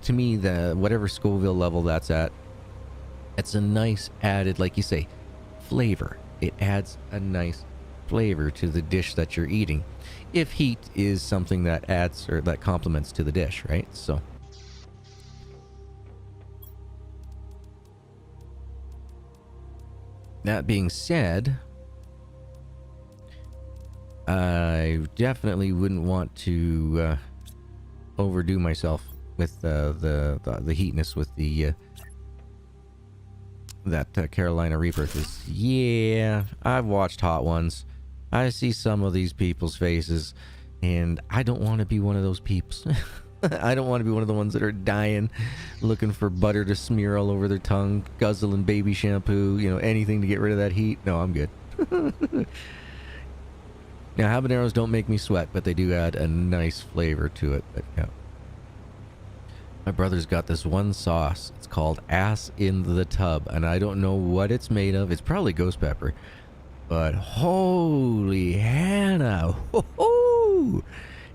to me, the whatever Scoville level that's at, it's a nice added, like you say, flavor. It adds a nice flavor to the dish that you're eating. If heat is something that adds or that complements to the dish, right? So that being said, I definitely wouldn't want to overdo myself with the heatness with the that Carolina Reaper. Because yeah, I've watched Hot Ones. I see some of these people's faces, and I don't want to be one of those peeps. I don't want to be one of the ones that are dying, looking for butter to smear all over their tongue, guzzling baby shampoo, you know, anything to get rid of that heat. No, I'm good. Now, habaneros don't make me sweat, but they do add a nice flavor to it. But yeah. My brother's got this one sauce. It's called Ass in the Tub, and I don't know what it's made of. It's probably ghost pepper. But holy Hannah. Ho-ho!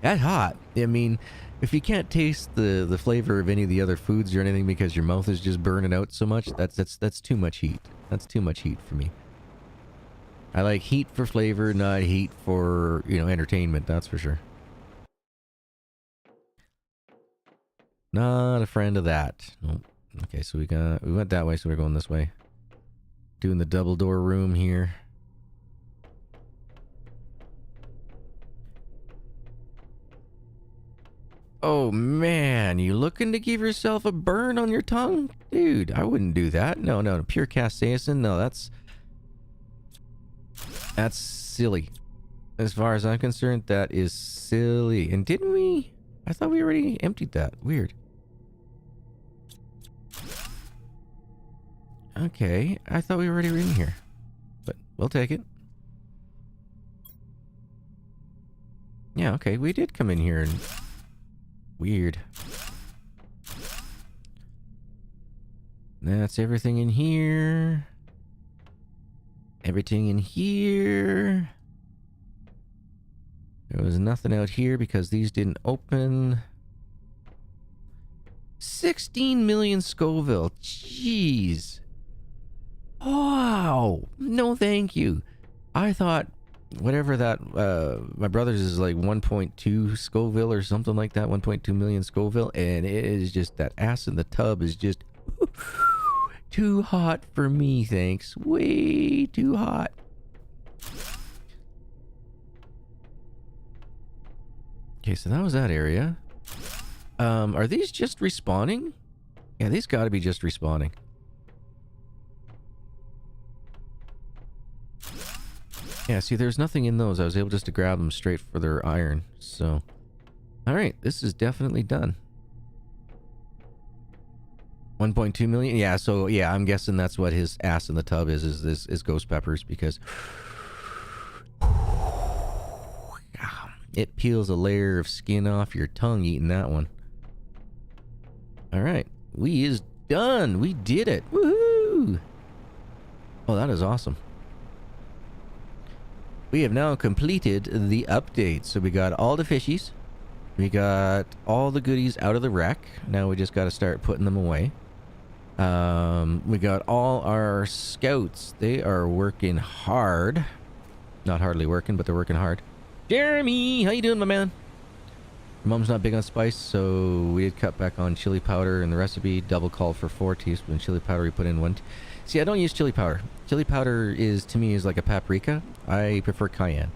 That's hot. I mean, if you can't taste the flavor of any of the other foods or anything because your mouth is just burning out so much, that's too much heat. That's too much heat for me. I like heat for flavor, not heat for, you know, entertainment, that's for sure. Not a friend of that. Nope. Okay, so we went that way, so we're going this way. Doing the double door room here. Oh man, you looking to give yourself a burn on your tongue? Dude, I wouldn't do that. No, pure capsaicin. No, that's silly. As far as I'm concerned, that is silly. And didn't we? I thought we already emptied that. Weird. Okay, I thought we were already in here. But we'll take it. Yeah, okay, we did come in here and... Weird. That's everything in here. Everything in here. There was nothing out here because these didn't open. 16 million Scoville. Jeez. Wow. No, thank you. I thought whatever that, my brother's is like 1.2 Scoville or something like that. 1.2 million Scoville. And it is just, that ass in the tub is just too hot for me, thanks. Way too hot. Okay, so that was that area. Are these just respawning? Yeah, these gotta be just respawning. Yeah, see, there's nothing in those. I was able just to grab them straight for their iron, so... Alright, this is definitely done. 1.2 million? Yeah, so, yeah, I'm guessing that's what his ass in the tub is ghost peppers, because... It peels a layer of skin off your tongue eating that one. Alright, we is done! We did it! Woohoo! Oh, that is awesome. We have now completed the update. So we got all the fishies. We got all the goodies out of the wreck. Now we just got to start putting them away. We got all our scouts. They are working hard. Not hardly working, but they're working hard. Jeremy, how you doing, my man? Your mom's not big on spice, so we did cut back on chili powder in the recipe. Double called for 4 teaspoons chili powder. We put in 1. See, I don't use chili powder. Chili powder is, to me, is like a paprika. I prefer cayenne.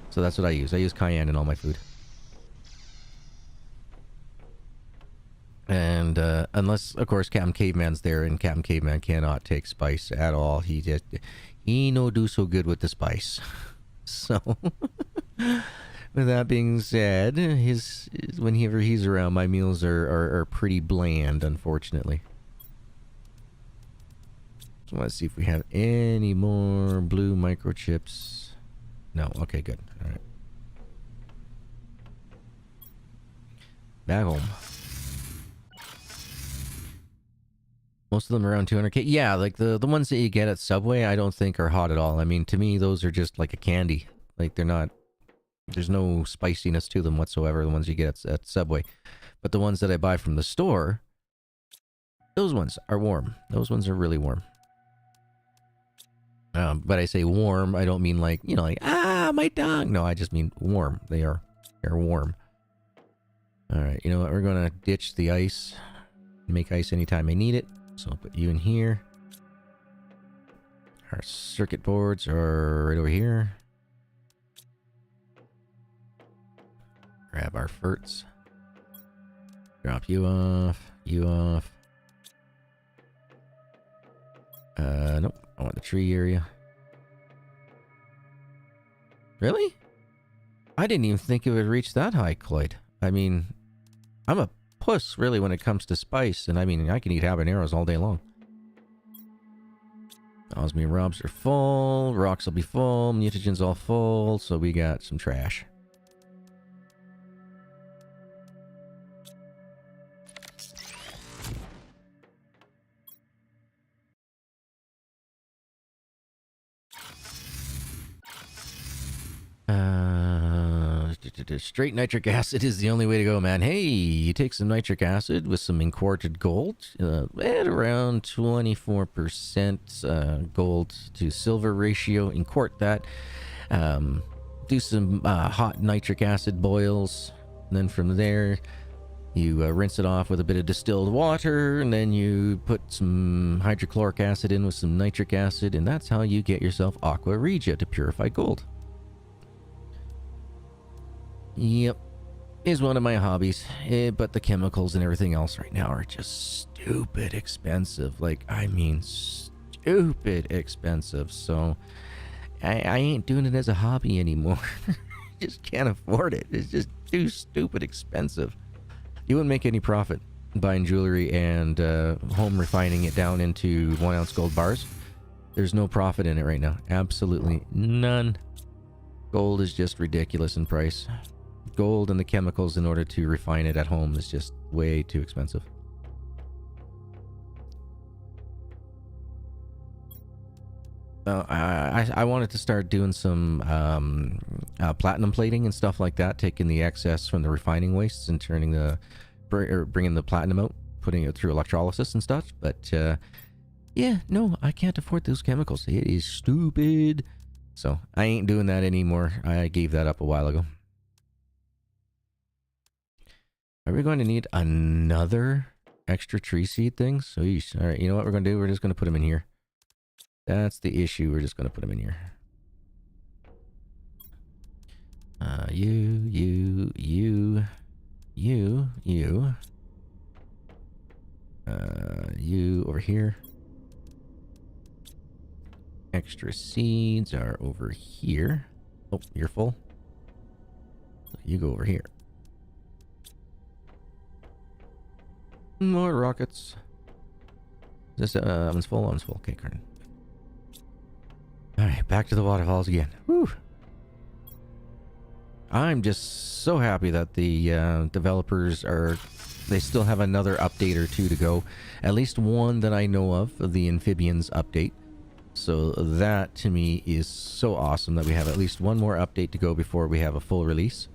So that's what I use. I use cayenne in all my food. And unless, of course, Captain Caveman's there, and Captain Caveman cannot take spice at all. He no do so good with the spice. So, with that being said, whenever he's around, my meals are pretty bland, unfortunately. So let's see if we have any more blue microchips. No, okay, good. All right. Back home. Most of them around 200k. Yeah, like the ones that you get at Subway, I don't think are hot at all. I mean, to me, those are just like a candy. Like, they're not... There's no spiciness to them whatsoever, the ones you get at Subway. But the ones that I buy from the store, those ones are warm. Those ones are really warm. But I say warm, I don't mean like, you know, like, my tongue. No, I just mean warm. They're warm. All right, you know what? We're gonna ditch the ice. Make ice anytime I need it. So I'll put you in here. Our circuit boards are right over here. Grab our ferts. Drop you off. You off. Nope. I want the tree area. Really? I didn't even think it would reach that high, Cloyd. I mean, I'm a puss, really, when it comes to spice. And I mean, I can eat habaneros all day long. Osmium robs are full. Rocks will be full. Mutagens all full. So we got some trash. Straight nitric acid is the only way to go, man. Hey, you take some nitric acid with some inquarted gold at around 24% gold to silver ratio. Inquart that. Do some hot nitric acid boils. And then from there, you rinse it off with a bit of distilled water. And then you put some hydrochloric acid in with some nitric acid. And that's how you get yourself aqua regia to purify gold. Yep, is one of my hobbies, but the chemicals and everything else right now are just stupid expensive. Like, I mean, stupid expensive. So, I ain't doing it as a hobby anymore. Just can't afford it. It's just too stupid expensive. You wouldn't make any profit buying jewelry and home refining it down into 1 ounce gold bars. There's no profit in it right now. Absolutely none. Gold is just ridiculous in price. Gold and the chemicals in order to refine it at home is just way too expensive. I wanted to start doing some platinum plating and stuff like that, taking the excess from the refining wastes and turning bringing the platinum out, putting it through electrolysis and stuff. But yeah, no, I can't afford those chemicals. It is stupid. So I ain't doing that anymore. I gave that up a while ago. Are we going to need another extra tree seed thing? So, all right, you know what we're going to do? We're just going to put them in here. That's the issue. We're just going to put them in here. You over here. Extra seeds are over here. Oh, you're full. So you go over here. More rockets. Is this one's full? One's full. Okay, Carden. Alright, back to the waterfalls again. Whew. I'm just so happy that the developers they still have another update or two to go. At least one that I know of the amphibians update. So that to me is so awesome that we have at least one more update to go before we have a full release.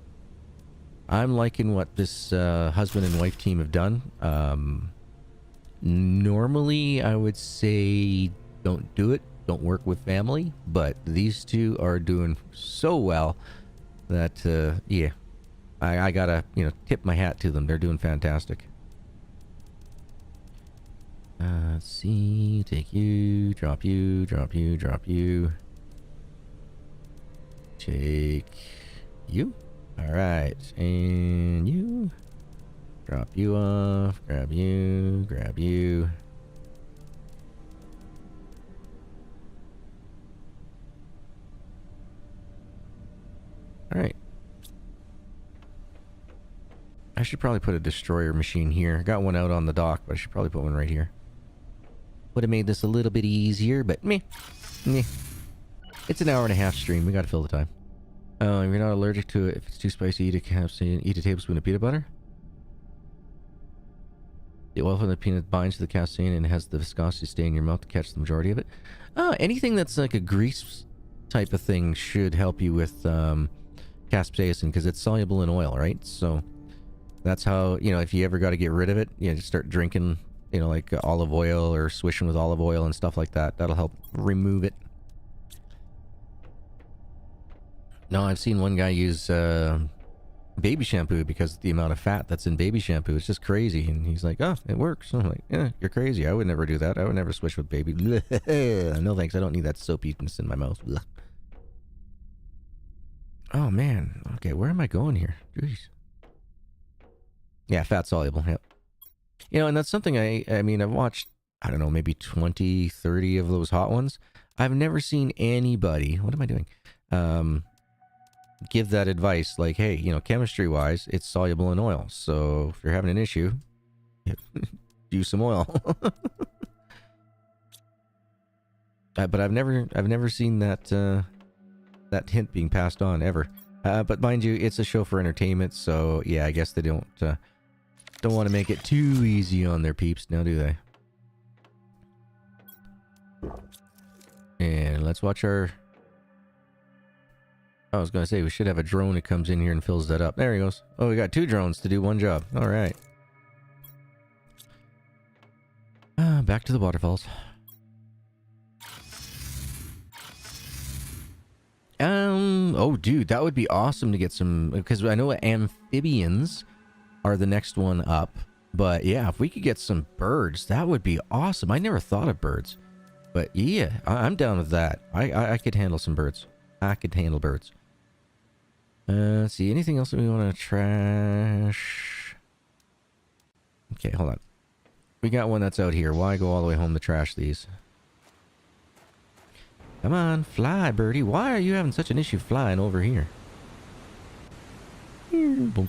I'm liking what this husband and wife team have done. Normally, I would say don't do it. Don't work with family. But these two are doing so well that, yeah, I gotta, tip my hat to them. They're doing fantastic. Let's see. Take you, drop you, drop you, drop you. Take you. Alright, and you. Drop you off, grab you, grab you. Alright. I should probably put a destroyer machine here. I got one out on the dock, but I should probably put one right here. Would have made this a little bit easier, but meh. It's an hour and a half stream. We gotta fill the time. Oh, you're not allergic to it. If it's too spicy, eat a tablespoon of peanut butter. The oil from the peanut binds to the casein and has the viscosity stay in your mouth to catch the majority of it. Anything that's like a grease type of thing should help you with capsaicin because it's soluble in oil, right? So that's how, if you ever got to get rid of it, just start drinking, like olive oil or swishing with olive oil and stuff like that. That'll help remove it. No, I've seen one guy use baby shampoo because of the amount of fat that's in baby shampoo. It's just crazy. And he's like, oh, it works. I'm like, yeah, you're crazy. I would never do that. I would never switch with baby. No thanks. I don't need that soapiness in my mouth. Oh, man. Okay, where am I going here? Jeez. Yeah, fat soluble. Yep. You know, and that's something I mean, I've watched, I don't know, maybe 20, 30 of those hot ones. I've never seen anybody, what am I doing? Give that advice like, hey, you know, chemistry wise, it's soluble in oil. So if you're having an issue, use some oil. But I've never seen that that hint being passed on ever. But mind you, it's a show for entertainment, so yeah, I guess they don't want to make it too easy on their peeps, now do they? And let's watch our... I was going to say, we should have a drone that comes in here and fills that up. There he goes. Oh, we got 2 drones to do 1 job. All right. Back to the waterfalls. Oh, dude, that would be awesome to get some... Because I know amphibians are the next one up. But yeah, if we could get some birds, that would be awesome. I never thought of birds. But yeah, I'm down with that. I could handle some birds. I could handle birds. Let's see, anything else that we want to trash? Okay, hold on. We got one that's out here. Why go all the way home to trash these? Come on, fly, birdie. Why are you having such an issue flying over here? Bonk.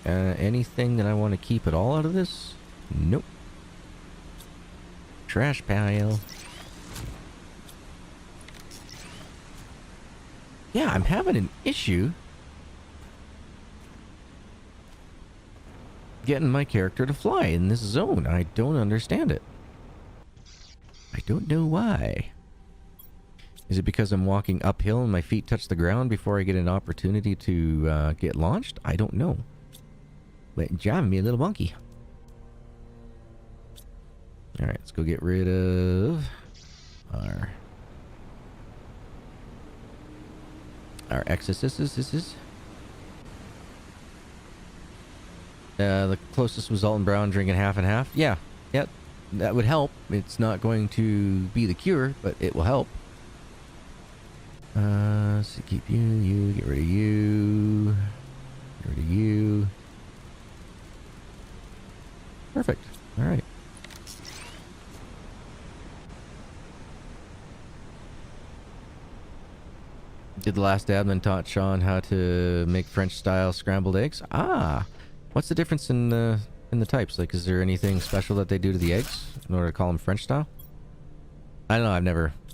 Anything that I want to keep at all out of this? Nope. Trash pile. Yeah, I'm having an issue getting my character to fly in this zone. I don't understand it. I don't know why. Is it because I'm walking uphill and my feet touch the ground before I get an opportunity to get launched? I don't know. But it's driving me a little wonky. Alright, let's go get rid of our excesses. The closest was Alton Brown drinking half and half. Yeah, that would help. It's not going to be the cure, but it will help. So keep you, get rid of you, get rid of you. Perfect. All right. Did the last admin taught Sean how to make French-style scrambled eggs? Ah, what's the difference in the types? Like, is there anything special that they do to the eggs in order to call them French-style? I don't know.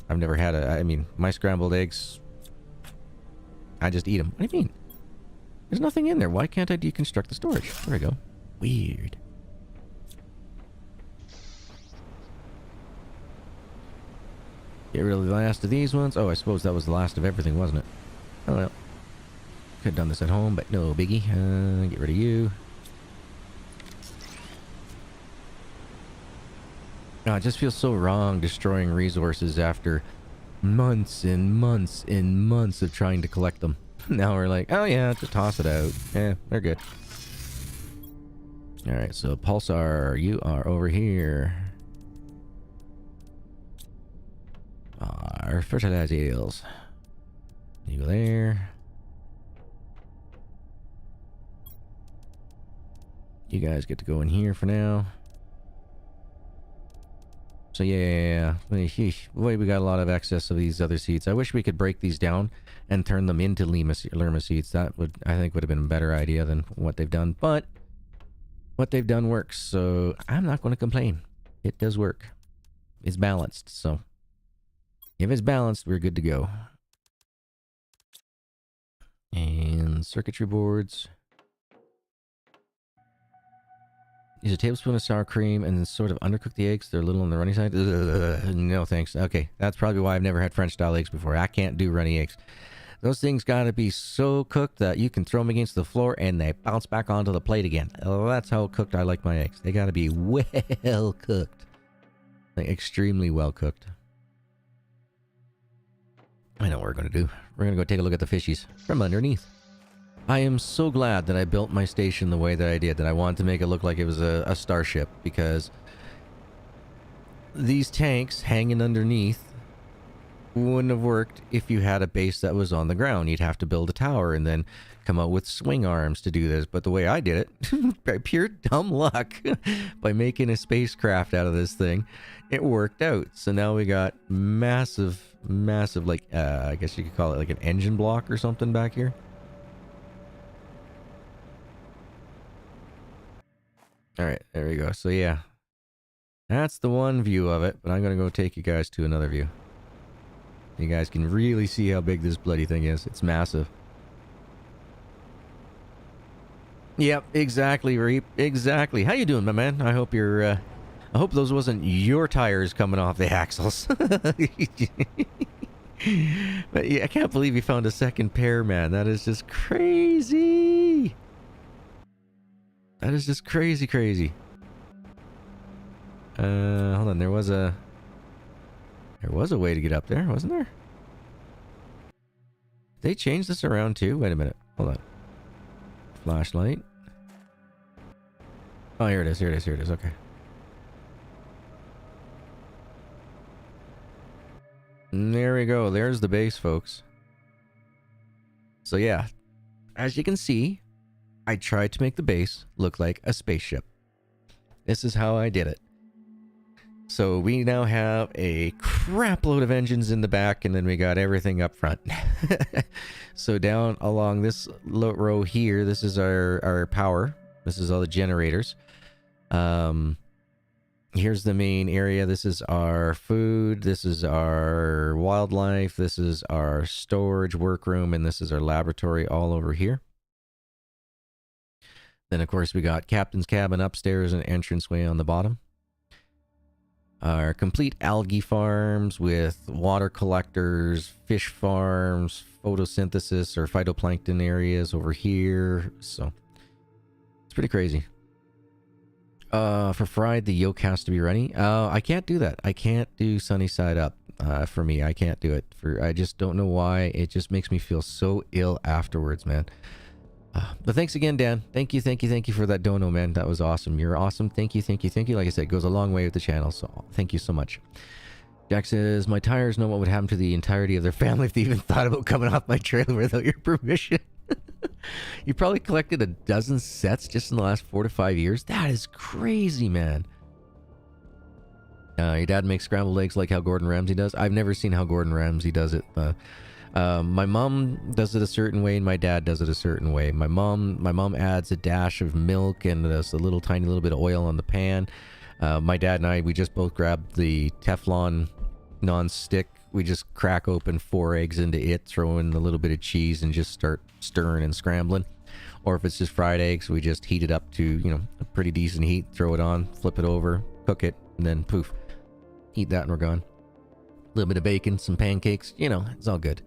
I've never had a. I mean, my scrambled eggs, I just eat them. What do you mean? There's nothing in there. Why can't I deconstruct the storage? There we go. Weird. Get rid of the last of these ones. Oh, I suppose that was the last of everything, wasn't it? Oh well. Could have done this at home, but no biggie. Get rid of you. Oh, it just feels so wrong destroying resources after months and months and months of trying to collect them. Now we're like, oh yeah, just toss it out. Yeah, they're good. Alright, so Pulsar, you are over here. Our fertilizers. You go there. You guys get to go in here for now. So yeah, boy, we got a lot of excess of these other seeds. I wish we could break these down and turn them into Lerma seeds. That would, I think, would have been a better idea than what they've done. But what they've done works, so I'm not going to complain. It does work. It's balanced, so if it's balanced, we're good to go. And circuitry boards. Use a tablespoon of sour cream and then sort of undercook the eggs. They're a little on the runny side. Ugh, no thanks. Okay, that's probably why I've never had French style eggs before. I can't do runny eggs. Those things gotta be so cooked that you can throw them against the floor and they bounce back onto the plate again. Oh, that's how cooked I like my eggs. They gotta be well cooked. Like extremely well cooked. I know what we're gonna do. we're gonna go take a look at the fishies from underneath. I am so glad that I built my station the way that I did, that I wanted to make it look like it was a starship, because these tanks hanging underneath wouldn't have worked if you had a base that was on the ground. You'd have to build a tower and then come out with swing arms to do this. But the way I did it, by pure dumb luck, by making a spacecraft out of this thing, it worked out. So now we got massive, like, I guess you could call it like an engine block or something back here. All right, there we go. So yeah, that's the one view of it, but I'm going to go take you guys to another view. You guys can really see how big this bloody thing is. It's massive. Yep, exactly, Reap. Exactly. How you doing, my man? I hope you're, I hope those wasn't your tires coming off the axles. But yeah, I can't believe you found a second pair, man. That is just crazy. That is just crazy, crazy. Hold on. There was a way to get up there, wasn't there? They changed this around too? Wait a minute. Hold on. Flashlight. Oh, here it is. Here it is. Here it is. Okay. And there we go. There's the base, folks. So yeah, as you can see, I tried to make the base look like a spaceship. This is how I did it. So we now have a crap load of engines in the back, and then we got everything up front. So down along this row here, this is our power. This is all the generators. Here's the main area. This is our food. This is our wildlife. This is our storage workroom, and this is our laboratory all over here. Then, of course, we got captain's cabin upstairs and entranceway on the bottom. Our complete algae farms with water collectors, fish farms, photosynthesis or phytoplankton areas over here. So, it's pretty crazy. For fried, the yolk has to be runny. I can't do that. I can't do sunny side up. For me, I can't do it. I just don't know why. It just makes me feel so ill afterwards, man. But thanks again, Dan. Thank you for that dono, man. That was awesome. You're awesome. Thank you. Like I said, it goes a long way with the channel, so thank you so much. Jack says, my tires know what would happen to the entirety of their family if they even thought about coming off my trailer without your permission. You probably collected a dozen sets just in the last 4 to 5 years? That is crazy, man. Your dad makes scrambled eggs like how Gordon Ramsay does? I've never seen how Gordon Ramsay does it. My mom does it a certain way and my dad does it a certain way. My mom adds a dash of milk and a little tiny little bit of oil on the pan. My dad and I, we just both grabbed the Teflon non-stick. We just crack open 4 eggs into it, throw in a little bit of cheese and just start stirring and scrambling. Or if it's just fried eggs, we just heat it up to, you know, a pretty decent heat, throw it on, flip it over, cook it, and then poof, eat that and we're gone. A little bit of bacon, some pancakes, you know, it's all good.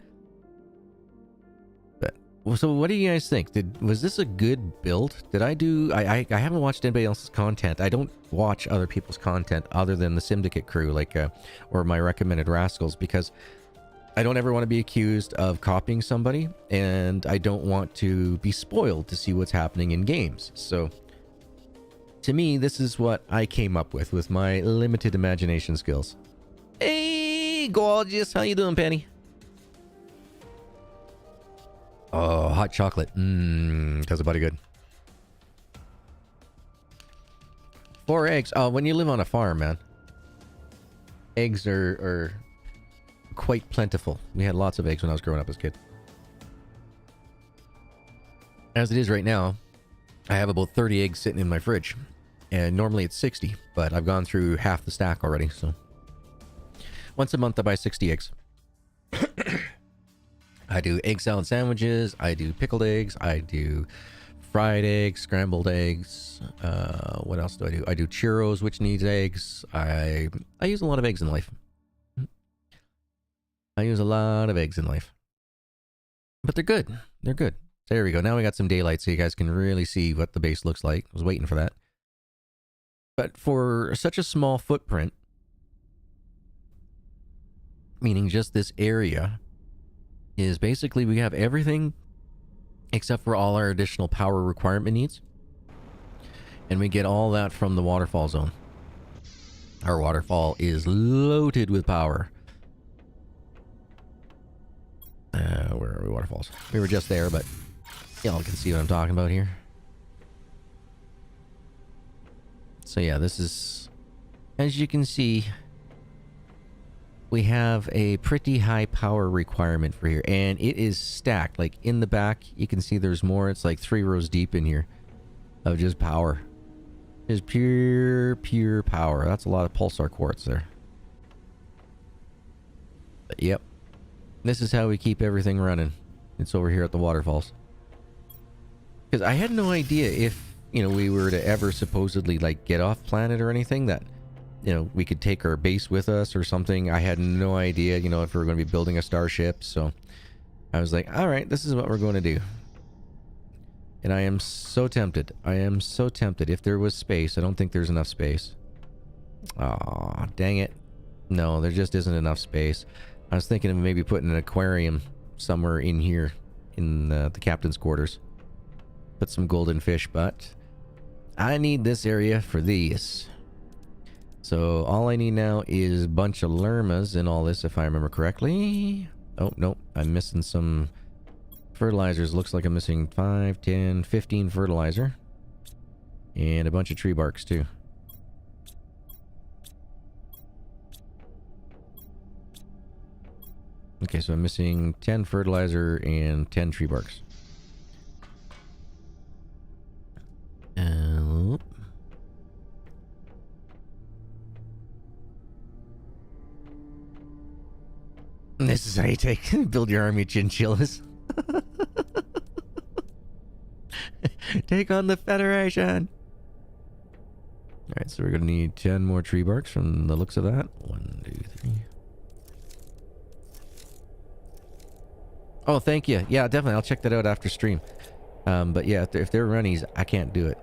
So what do you guys think? Was this a good build? I haven't watched anybody else's content. I don't watch other people's content other than the Syndicate crew, like, or my recommended rascals, because I don't ever want to be accused of copying somebody, and I don't want to be spoiled to see what's happening in games. So to me, this is what I came up with my limited imagination skills. Hey, gorgeous. How you doing, Penny? Oh, hot chocolate. Does a body good. 4 eggs. Oh, when you live on a farm, man, eggs are quite plentiful. We had lots of eggs when I was growing up as a kid. As it is right now, I have about 30 eggs sitting in my fridge. And normally it's 60, but I've gone through half the stack already, so. Once a month I buy 60 eggs. I do egg salad sandwiches, I do pickled eggs, I do fried eggs, scrambled eggs. What else do? I do churros, which needs eggs. I use a lot of eggs in life. I use a lot of eggs in life. But they're good. They're good. There we go. Now we got some daylight so you guys can really see what the base looks like. I was waiting for that. But for such a small footprint, meaning just this area, is basically we have everything except for all our additional power requirement needs. And we get all that from the waterfall zone. Our waterfall is loaded with power. Where are we, waterfalls? We were just there, but y'all can see what I'm talking about here. So yeah, this is, as you can see, we have a pretty high power requirement for here, and it is stacked. Like in the back, you can see there's more. It's like 3 rows deep in here of just power. Just pure power. That's a lot of pulsar quartz there. But yep. This is how we keep everything running. It's over here at the waterfalls. Because I had no idea if, you know, we were to ever supposedly, like, get off planet or anything, that, you know, we could take our base with us or something. I had no idea, you know, if we were going to be building a starship. So I was like, all right, this is what we're going to do. And I am so tempted. I am so tempted. If there was space, I don't think there's enough space. Aw, dang it. No, there just isn't enough space. I was thinking of maybe putting an aquarium somewhere in here in the captain's quarters. Put some golden fish, but I need this area for these. So all I need now is a bunch of lermas in all this, if I remember correctly. Oh, nope. I'm missing some fertilizers. Looks like I'm missing 5, 10, 15 fertilizer. And a bunch of tree barks, too. Okay, so I'm missing 10 fertilizer and 10 tree barks. This is how you build your army of chinchillas. Take on the Federation. Alright, so we're gonna need 10 more tree barks from the looks of that. 1, 2, 3. Oh, thank you. Yeah, definitely. I'll check that out after stream. But yeah, if they're runnies, I can't do it.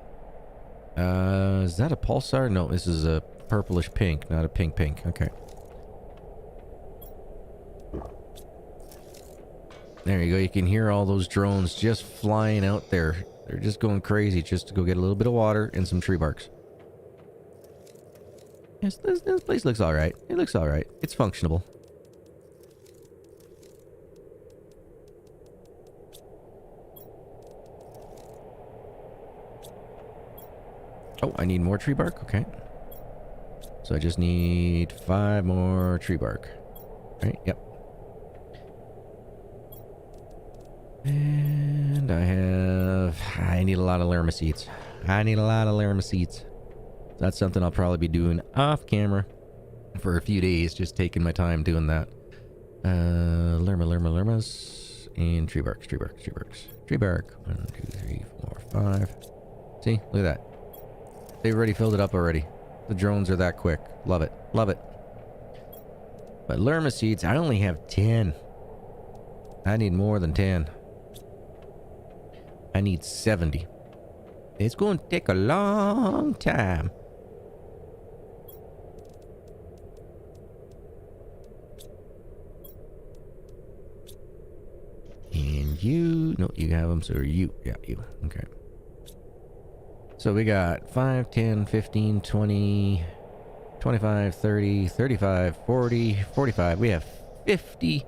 Is that a pulsar? No, this is a purplish pink, not a pink. Okay. There you go. You can hear all those drones just flying out there. They're just going crazy just to go get a little bit of water and some tree barks. Yes, this place looks alright. It looks alright. It's functionable. Oh, I need more tree bark? Okay. So I just need 5 more tree bark. Right? Yep. And I need a lot of lerma seeds. That's something I'll probably be doing off camera for a few days, just taking my time doing that. Lermas, and tree barks. Tree bark. 1, 2, 3, 4, 5. See? Look at that. They've already filled it up already. The drones are that quick. Love it. But lerma seeds, I only have 10. I need more than 10. I need 70. It's going to take a long time. And you... No, you have them, so you. Yeah, you. Okay. So we got 5, 10, 15, 20, 25, 30, 35, 40, 45. We have 50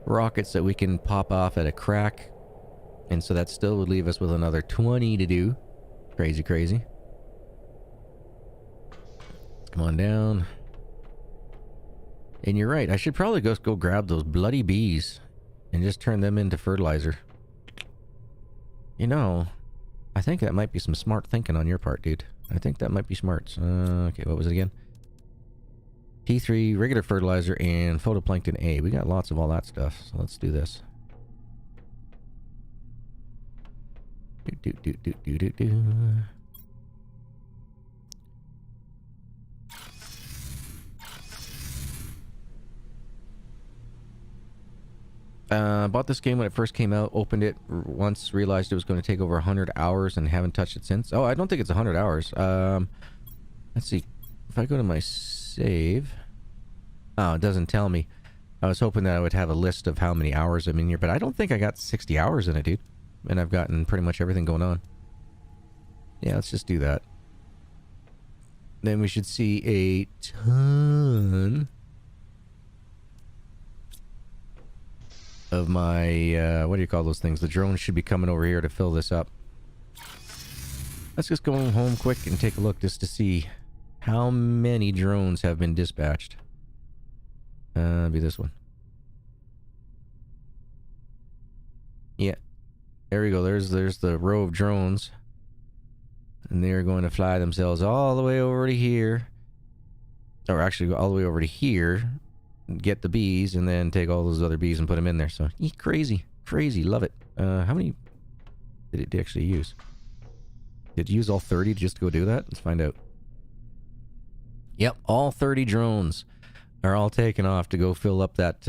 rockets that we can pop off at a crack. And so that still would leave us with another 20 to do. Crazy. Come on down. And you're right. I should probably go grab those bloody bees and just turn them into fertilizer. You know, I think that might be some smart thinking on your part, dude. I think that might be smart. Okay, what was it again? T3, regular fertilizer, and photoplankton A. We got lots of all that stuff, so let's do this. Bought this game when it first came out, opened it once, realized it was going to take over 100 hours and haven't touched it since. Oh, I don't think it's 100 hours. Let's see. If I go to my save... Oh, it doesn't tell me. I was hoping that I would have a list of how many hours I'm in here, but I don't think I got 60 hours in it, dude. And I've gotten pretty much everything going on. Yeah, let's just do that. Then we should see a ton of my, what do you call those things? The drones should be coming over here to fill this up. Let's just go home quick and take a look just to see how many drones have been dispatched. Be this one. Yeah. There we go. There's the row of drones. And they're going to fly themselves all the way over to here. Or actually go all the way over to here. Get the bees and then take all those other bees and put them in there. So, crazy. Crazy. Love it. How many did it actually use? Did it use all 30 just to go do that? Let's find out. Yep, all 30 drones are all taken off to go fill up that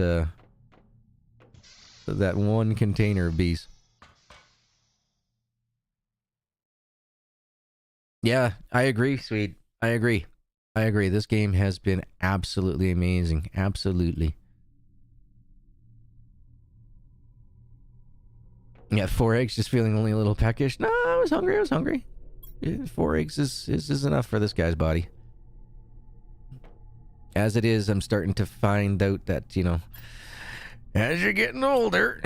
that one container of bees. Yeah, I agree, Swede. I agree. This game has been absolutely amazing. Absolutely. Yeah, 4 eggs, just feeling only a little peckish. No, I was hungry. 4 eggs is enough for this guy's body. As it is, I'm starting to find out that, you know, as you're getting older,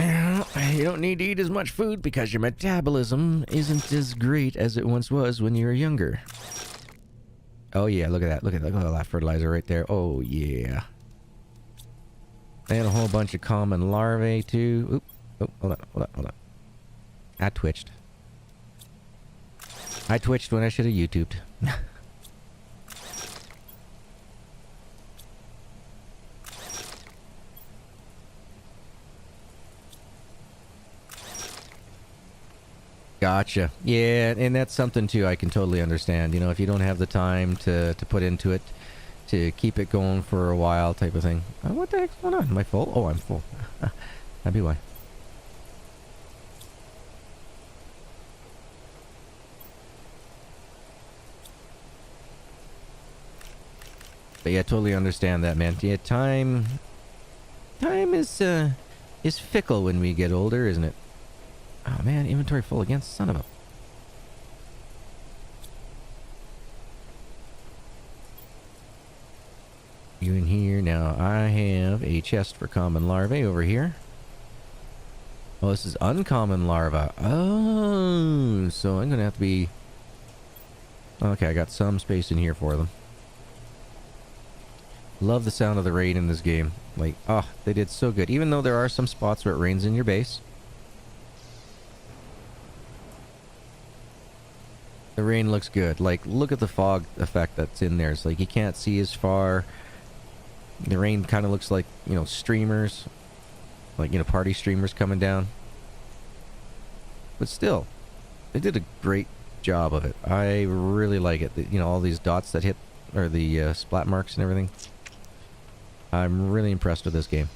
you don't need to eat as much food because your metabolism isn't as great as it once was when you were younger. Oh yeah, look at that. Look at all that fertilizer right there. Oh yeah. And a whole bunch of common larvae too. Oop. Oh, hold on. I twitched when I should have YouTubed. Gotcha. Yeah, and that's something too I can totally understand. You know, if you don't have the time to put into it, to keep it going for a while type of thing. What the heck's going on? Am I full? Oh, I'm full. That'd be why. But yeah, totally understand that, man. Yeah, time is fickle when we get older, isn't it? Oh man, inventory full again, son of a... You in here now? I have a chest for common larvae over here. Oh, this is uncommon larva. Oh, so I'm gonna have to be... Okay, I got some space in here for them. Love the sound of the rain in this game. Like, oh, they did so good. Even though there are some spots where it rains in your base. The rain looks good. Like, look at the fog effect that's in there. It's like you can't see as far. The rain kind of looks like, you know, streamers. Like, you know, party streamers coming down. But still, they did a great job of it. I really like it. You know, all these dots that hit, or the splat marks and everything. I'm really impressed with this game.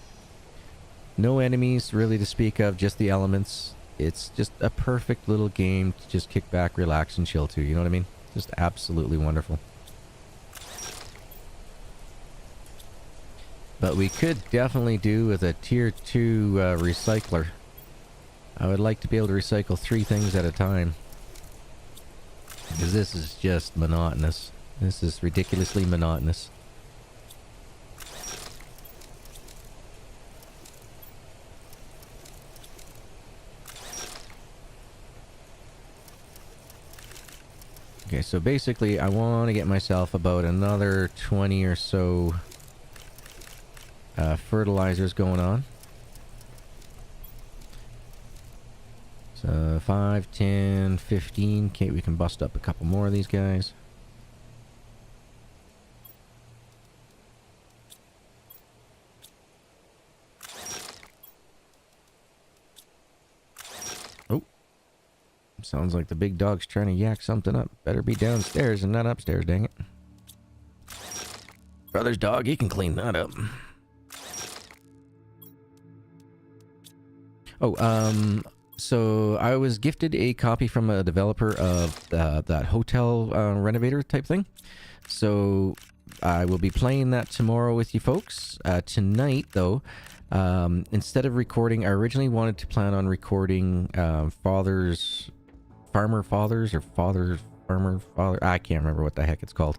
No enemies really to speak of, just the elements. It's just a perfect little game to just kick back, relax, and chill to. You know what I mean? Just absolutely wonderful. But we could definitely do with a tier 2 recycler. I would like to be able to recycle 3 things at a time. Because this is just monotonous. This is ridiculously monotonous. Okay, so basically I want to get myself about another 20 or so fertilizers going on. So 5, 10, 15. Okay, we can bust up a couple more of these guys. Oh. Sounds like the big dog's trying to yak something up. Better be downstairs and not upstairs, dang it. Brother's dog, he can clean that up. Oh, so I was gifted a copy from a developer of that hotel renovator type thing. So I will be playing that tomorrow with you folks. Tonight, though, instead of recording, I originally wanted to plan on recording Farmer Fathers, or Farmer Father. I can't remember what the heck it's called.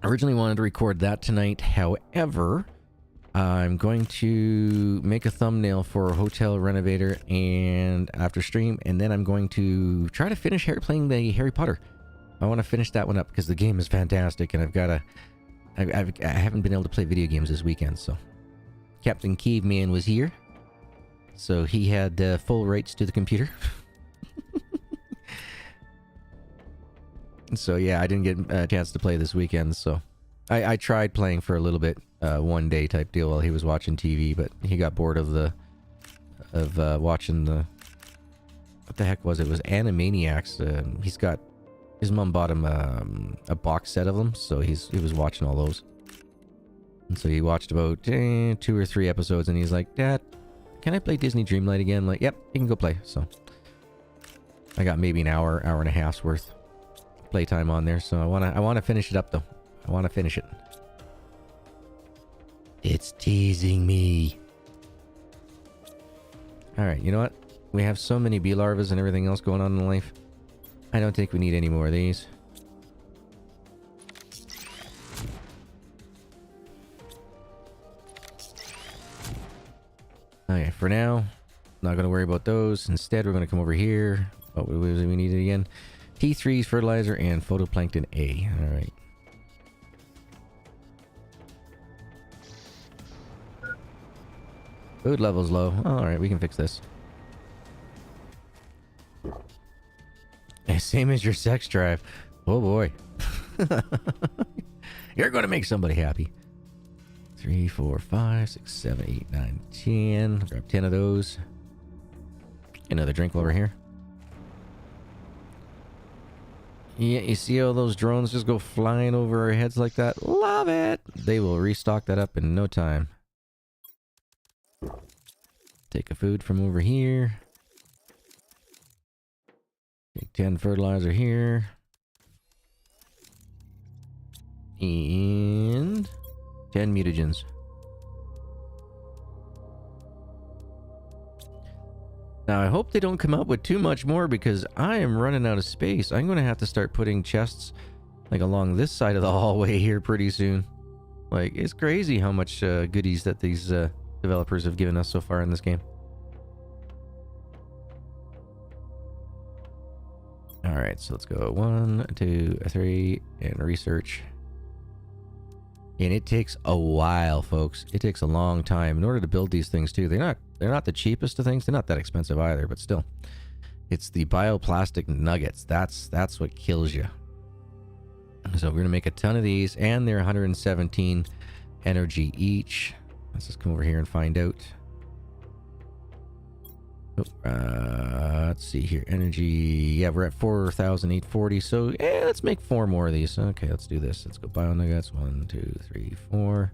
I originally wanted to record that tonight. However, I'm going to make a thumbnail for Hotel Renovator and after stream, and then I'm going to try to finish playing the Harry Potter. I want to finish that one up because the game is fantastic, and I haven't been able to play video games this weekend. So Captain Caveman was here, so he had full rights to the computer. So yeah, I didn't get a chance to play this weekend. So I tried playing for a little bit, one day type deal while he was watching TV, but he got bored of watching the, what the heck was it? It was Animaniacs. His mom bought him a box set of them, so he was watching all those. And so he watched about 2 or 3 episodes, and he's like, "Dad, can I play Disney Dreamlight again?" I'm like, "Yep, you can go play." So I got maybe an hour and a half's worth playtime on there. So I wanna finish it up though. I wanna finish it. It's teasing me. All right, you know what? We have so many bee larvas and everything else going on in life. I don't think we need any more of these. Okay, for now, not going to worry about those. Instead, we're going to come over here. What was it we needed again? T3's fertilizer and photoplankton A. All right. Food level's low. All right, we can fix this. Same as your sex drive. Oh boy. You're going to make somebody happy. 3, 4, 5, 6, 7, 8, 9, 10. Grab 10 of those. Another drink over here. Yeah, you see all those drones just go flying over our heads like that? Love it! They will restock that up in no time. Take a food from over here. Take 10 fertilizer here. And 10 mutagens. Now I hope they don't come up with too much more, because I am running out of space. I'm going to have to start putting chests like along this side of the hallway here pretty soon. Like, it's crazy how much goodies that these developers have given us so far in this game. Alright, so let's go 1, 2, 3, and research. And it takes a while, folks. It takes a long time in order to build these things too. They're not the cheapest of things. They're not that expensive either, but still. It's the bioplastic nuggets. That's what kills you. So we're gonna make a ton of these, and they're 117 energy each. Let's just come over here and find out. Let's see here. Energy. Yeah, we're at 4,840. So let's make 4 more of these. Okay, let's do this. Let's go bio nuggets. 1, 2, 3, 4.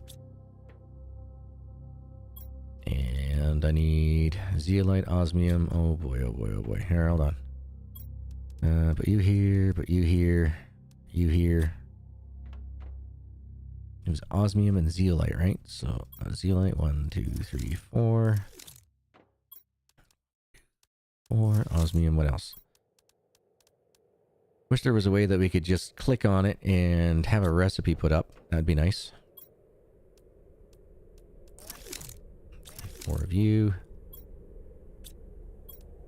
And I need zeolite, osmium. Oh boy, oh boy, oh boy. Here, hold on. But you here, you here. It was osmium and zeolite, right? So zeolite, 1, 2, 3, 4. 4 osmium. What else? Wish there was a way that we could just click on it and have a recipe put up. That'd be nice. 4 of you.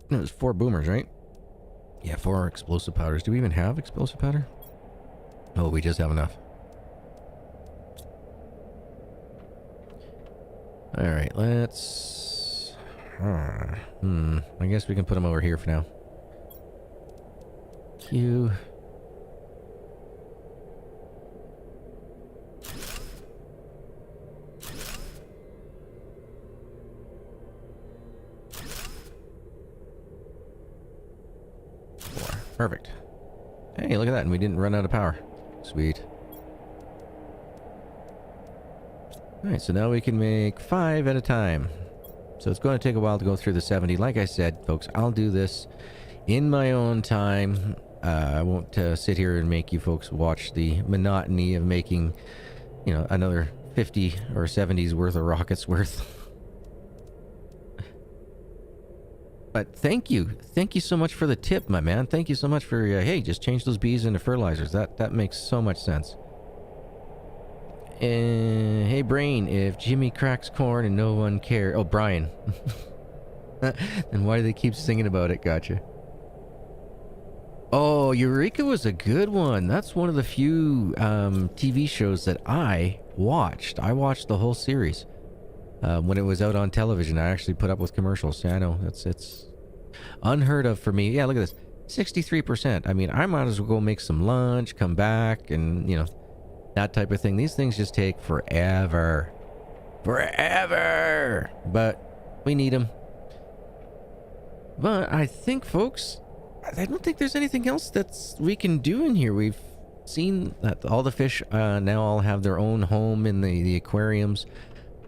No, it was 4 boomers, right? Yeah, 4 explosive powders. Do we even have explosive powder? Oh, we just have enough. Alright, let's... I guess we can put them over here for now. Q. Perfect. Hey, look at that, and we didn't run out of power. Sweet. Alright, so now we can make 5 at a time. So it's going to take a while to go through the 70. Like I said, folks, I'll do this in my own time. I won't sit here and make you folks watch the monotony of making, you know, another 50 or 70s worth of rockets worth. But thank you so much for the tip, my man. Thank you so much for hey, just change those bees into fertilizers. That makes so much sense. Hey Brain, if Jimmy cracks corn and no one cares, oh Brian, then why do they keep singing about it? Gotcha. Oh, Eureka was a good one. That's one of the few TV shows that I watched. I watched the whole series when it was out on television. I actually put up with commercials. Yeah, I know it's unheard of for me. Yeah, look at this, 63%. I mean, I might as well go make some lunch, come back, and you know, that type of thing. These things just take forever, but we need them. But I think, folks, I don't think there's anything else that's we can do in here. We've seen that all the fish now all have their own home in the aquariums.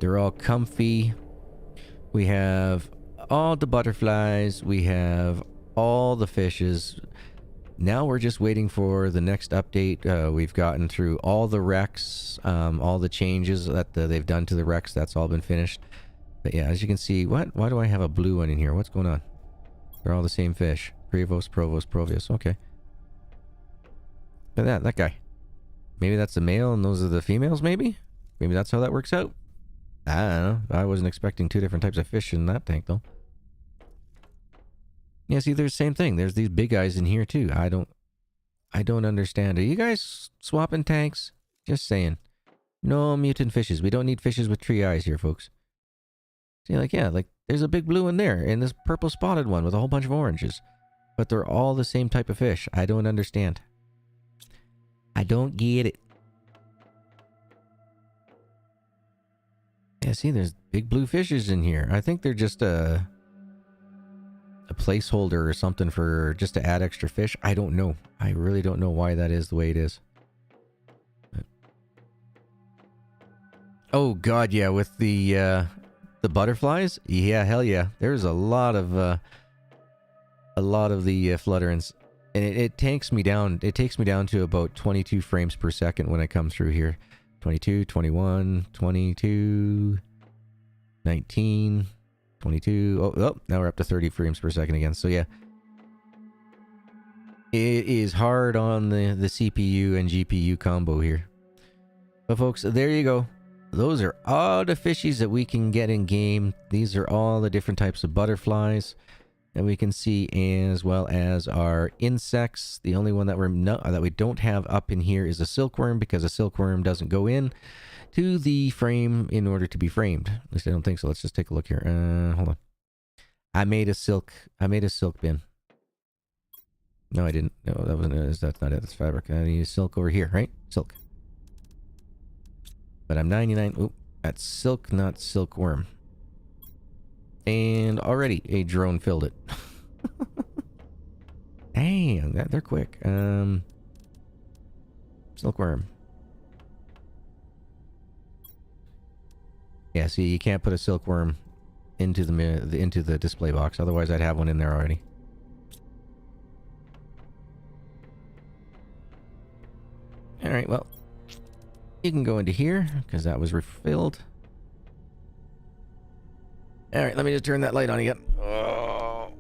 They're all comfy. We have all the butterflies. We have all the fishes. Now we're just waiting for the next update. We've gotten through all the wrecks, all the changes that they've done to the wrecks. That's all been finished. But yeah, as you can see, why do I have a blue one in here? What's going on? They're all the same fish. Prevost, Provost, Provius. Okay. Look at that guy. Maybe that's the male and those are the females, maybe? Maybe that's how that works out? I don't know. I wasn't expecting two different types of fish in that tank, though. Yeah, see, there's the same thing. There's these big guys in here, too. I don't understand. Are you guys swapping tanks? Just saying. No mutant fishes. We don't need fishes with 3 eyes here, folks. See, like, yeah, like, there's a big blue one there, and this purple spotted one with a whole bunch of oranges. But they're all the same type of fish. I don't understand. I don't get it. Yeah, see, there's big blue fishes in here. I think they're just a placeholder or something for just to add extra fish. I don't know. I really don't know why that is the way it is. But... oh god, yeah, with the butterflies. Yeah, hell yeah. There's a lot of the flutterants, and it takes me down. It takes me down to about 22 frames per second when I come through here. 22, 21, 22, 19, 22. Oh, now we're up to 30 frames per second again. So yeah, it is hard on the CPU and GPU combo here. But folks, there you go. Those are all the fishies that we can get in game. These are all the different types of butterflies that we can see, as well as our insects. The only one that we don't have up in here is a silkworm, because a silkworm doesn't go in to the frame in order to be framed. At least I don't think so. Let's just take a look here. Hold on. I made a silk bin. No, I didn't. No, that wasn't. That's not it. That's fabric. I need silk over here, right? Silk. But I'm 99. Oop, that's silk, not silkworm. And already a drone filled it. Dang, they're quick. Silkworm. Yeah, see, you can't put a silkworm into the display box. Otherwise, I'd have one in there already. All right, well, you can go into here because that was refilled. All right, let me just turn that light on again. Oh.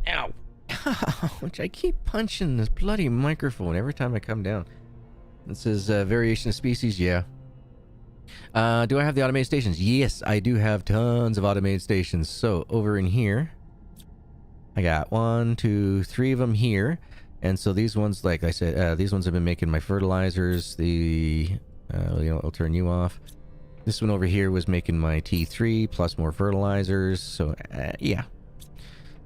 Ow. Ouch, I keep punching this bloody microphone every time I come down. This is variation of species, yeah. Do I have the automated stations? Yes, I do have tons of automated stations. So, over in here, I got 1, 2, 3 of them here. And so these ones, like I said, these ones have been making my fertilizers. I'll turn you off. This one over here was making my T3 plus more fertilizers. So, yeah.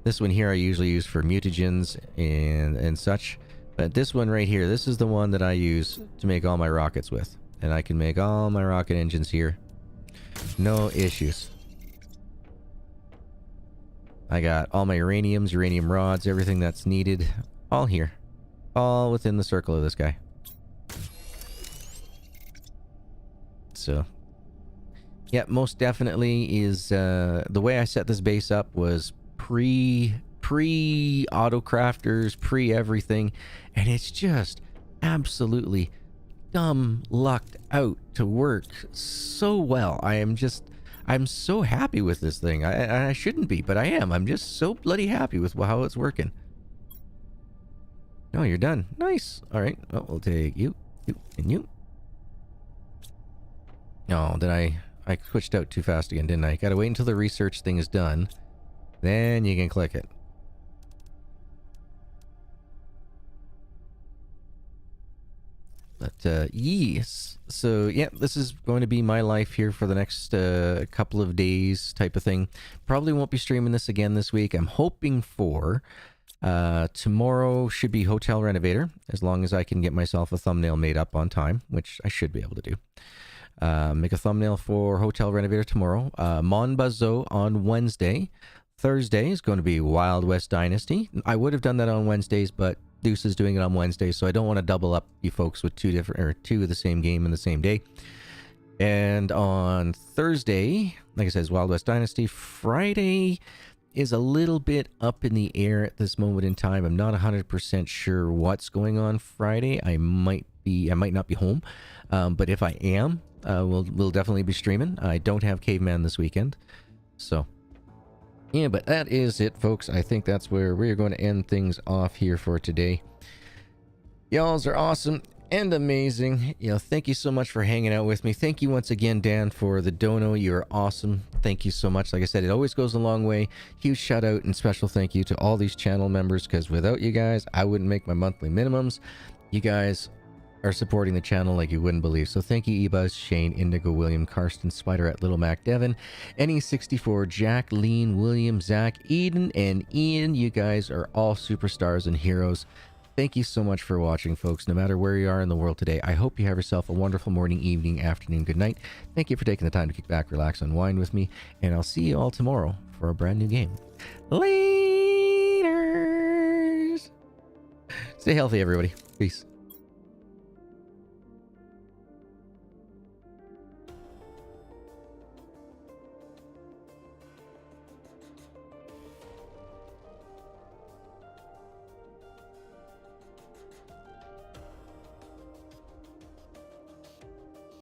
This one here I usually use for mutagens and such. But this one right here, this is the one that I use to make all my rockets with. And I can make all my rocket engines here. No issues. I got all my uraniums, uranium rods, everything that's needed. All here. All within the circle of this guy. So, yeah, most definitely is the way I set this base up was pre auto crafters, pre everything, and it's just absolutely dumb lucked out to work so well. I'm so happy with this thing. I shouldn't be, but I am. I'm just so bloody happy with how it's working. Oh, you're done. Nice. All right. Well, we'll take you, and you. Oh, did I switched out too fast again, didn't I? Gotta wait until the research thing is done. Then you can click it. But, yes. So, yeah, this is going to be my life here for the next couple of days type of thing. Probably won't be streaming this again this week. I'm hoping for tomorrow should be Hotel Renovator, as long as I can get myself a thumbnail made up on time, which I should be able to do. Make a thumbnail for Hotel Renovator tomorrow. Mon Bazo on Wednesday. Thursday is going to be Wild West Dynasty. I would have done that on Wednesdays, but Deuce is doing it on Wednesday, so I don't want to double up you folks with two of the same game in the same day. And on Thursday, like I said, is Wild West Dynasty. Friday is a little bit up in the air at this moment in time. I'm not 100% sure what's going on Friday. I might not be home, but if I am, we'll definitely be streaming. I don't have Caveman this weekend, so yeah, but that is it, folks. I think that's where we're going to end things off here for today. Y'alls are awesome and amazing. You know, thank you so much for hanging out with me. Thank you once again, Dan, for the dono. You're awesome. Thank you so much. Like I said, it always goes a long way. Huge shout out and special thank you to all these channel members, because without you guys, I wouldn't make my monthly minimums. You guys are supporting the channel like you wouldn't believe. So thank you, Ebuzz, Shane, Indigo, William, Karsten, Spider at Little Mac, Devin, NE64, Jack, Lean, William, Zach, Eden, and Ian. You guys are all superstars and heroes. Thank you so much for watching, folks. No matter where you are in the world today, I hope you have yourself a wonderful morning, evening, afternoon, good night. Thank you for taking the time to kick back, relax, unwind with me, and I'll see you all tomorrow for a brand new game. Laters! Stay healthy, everybody. Peace.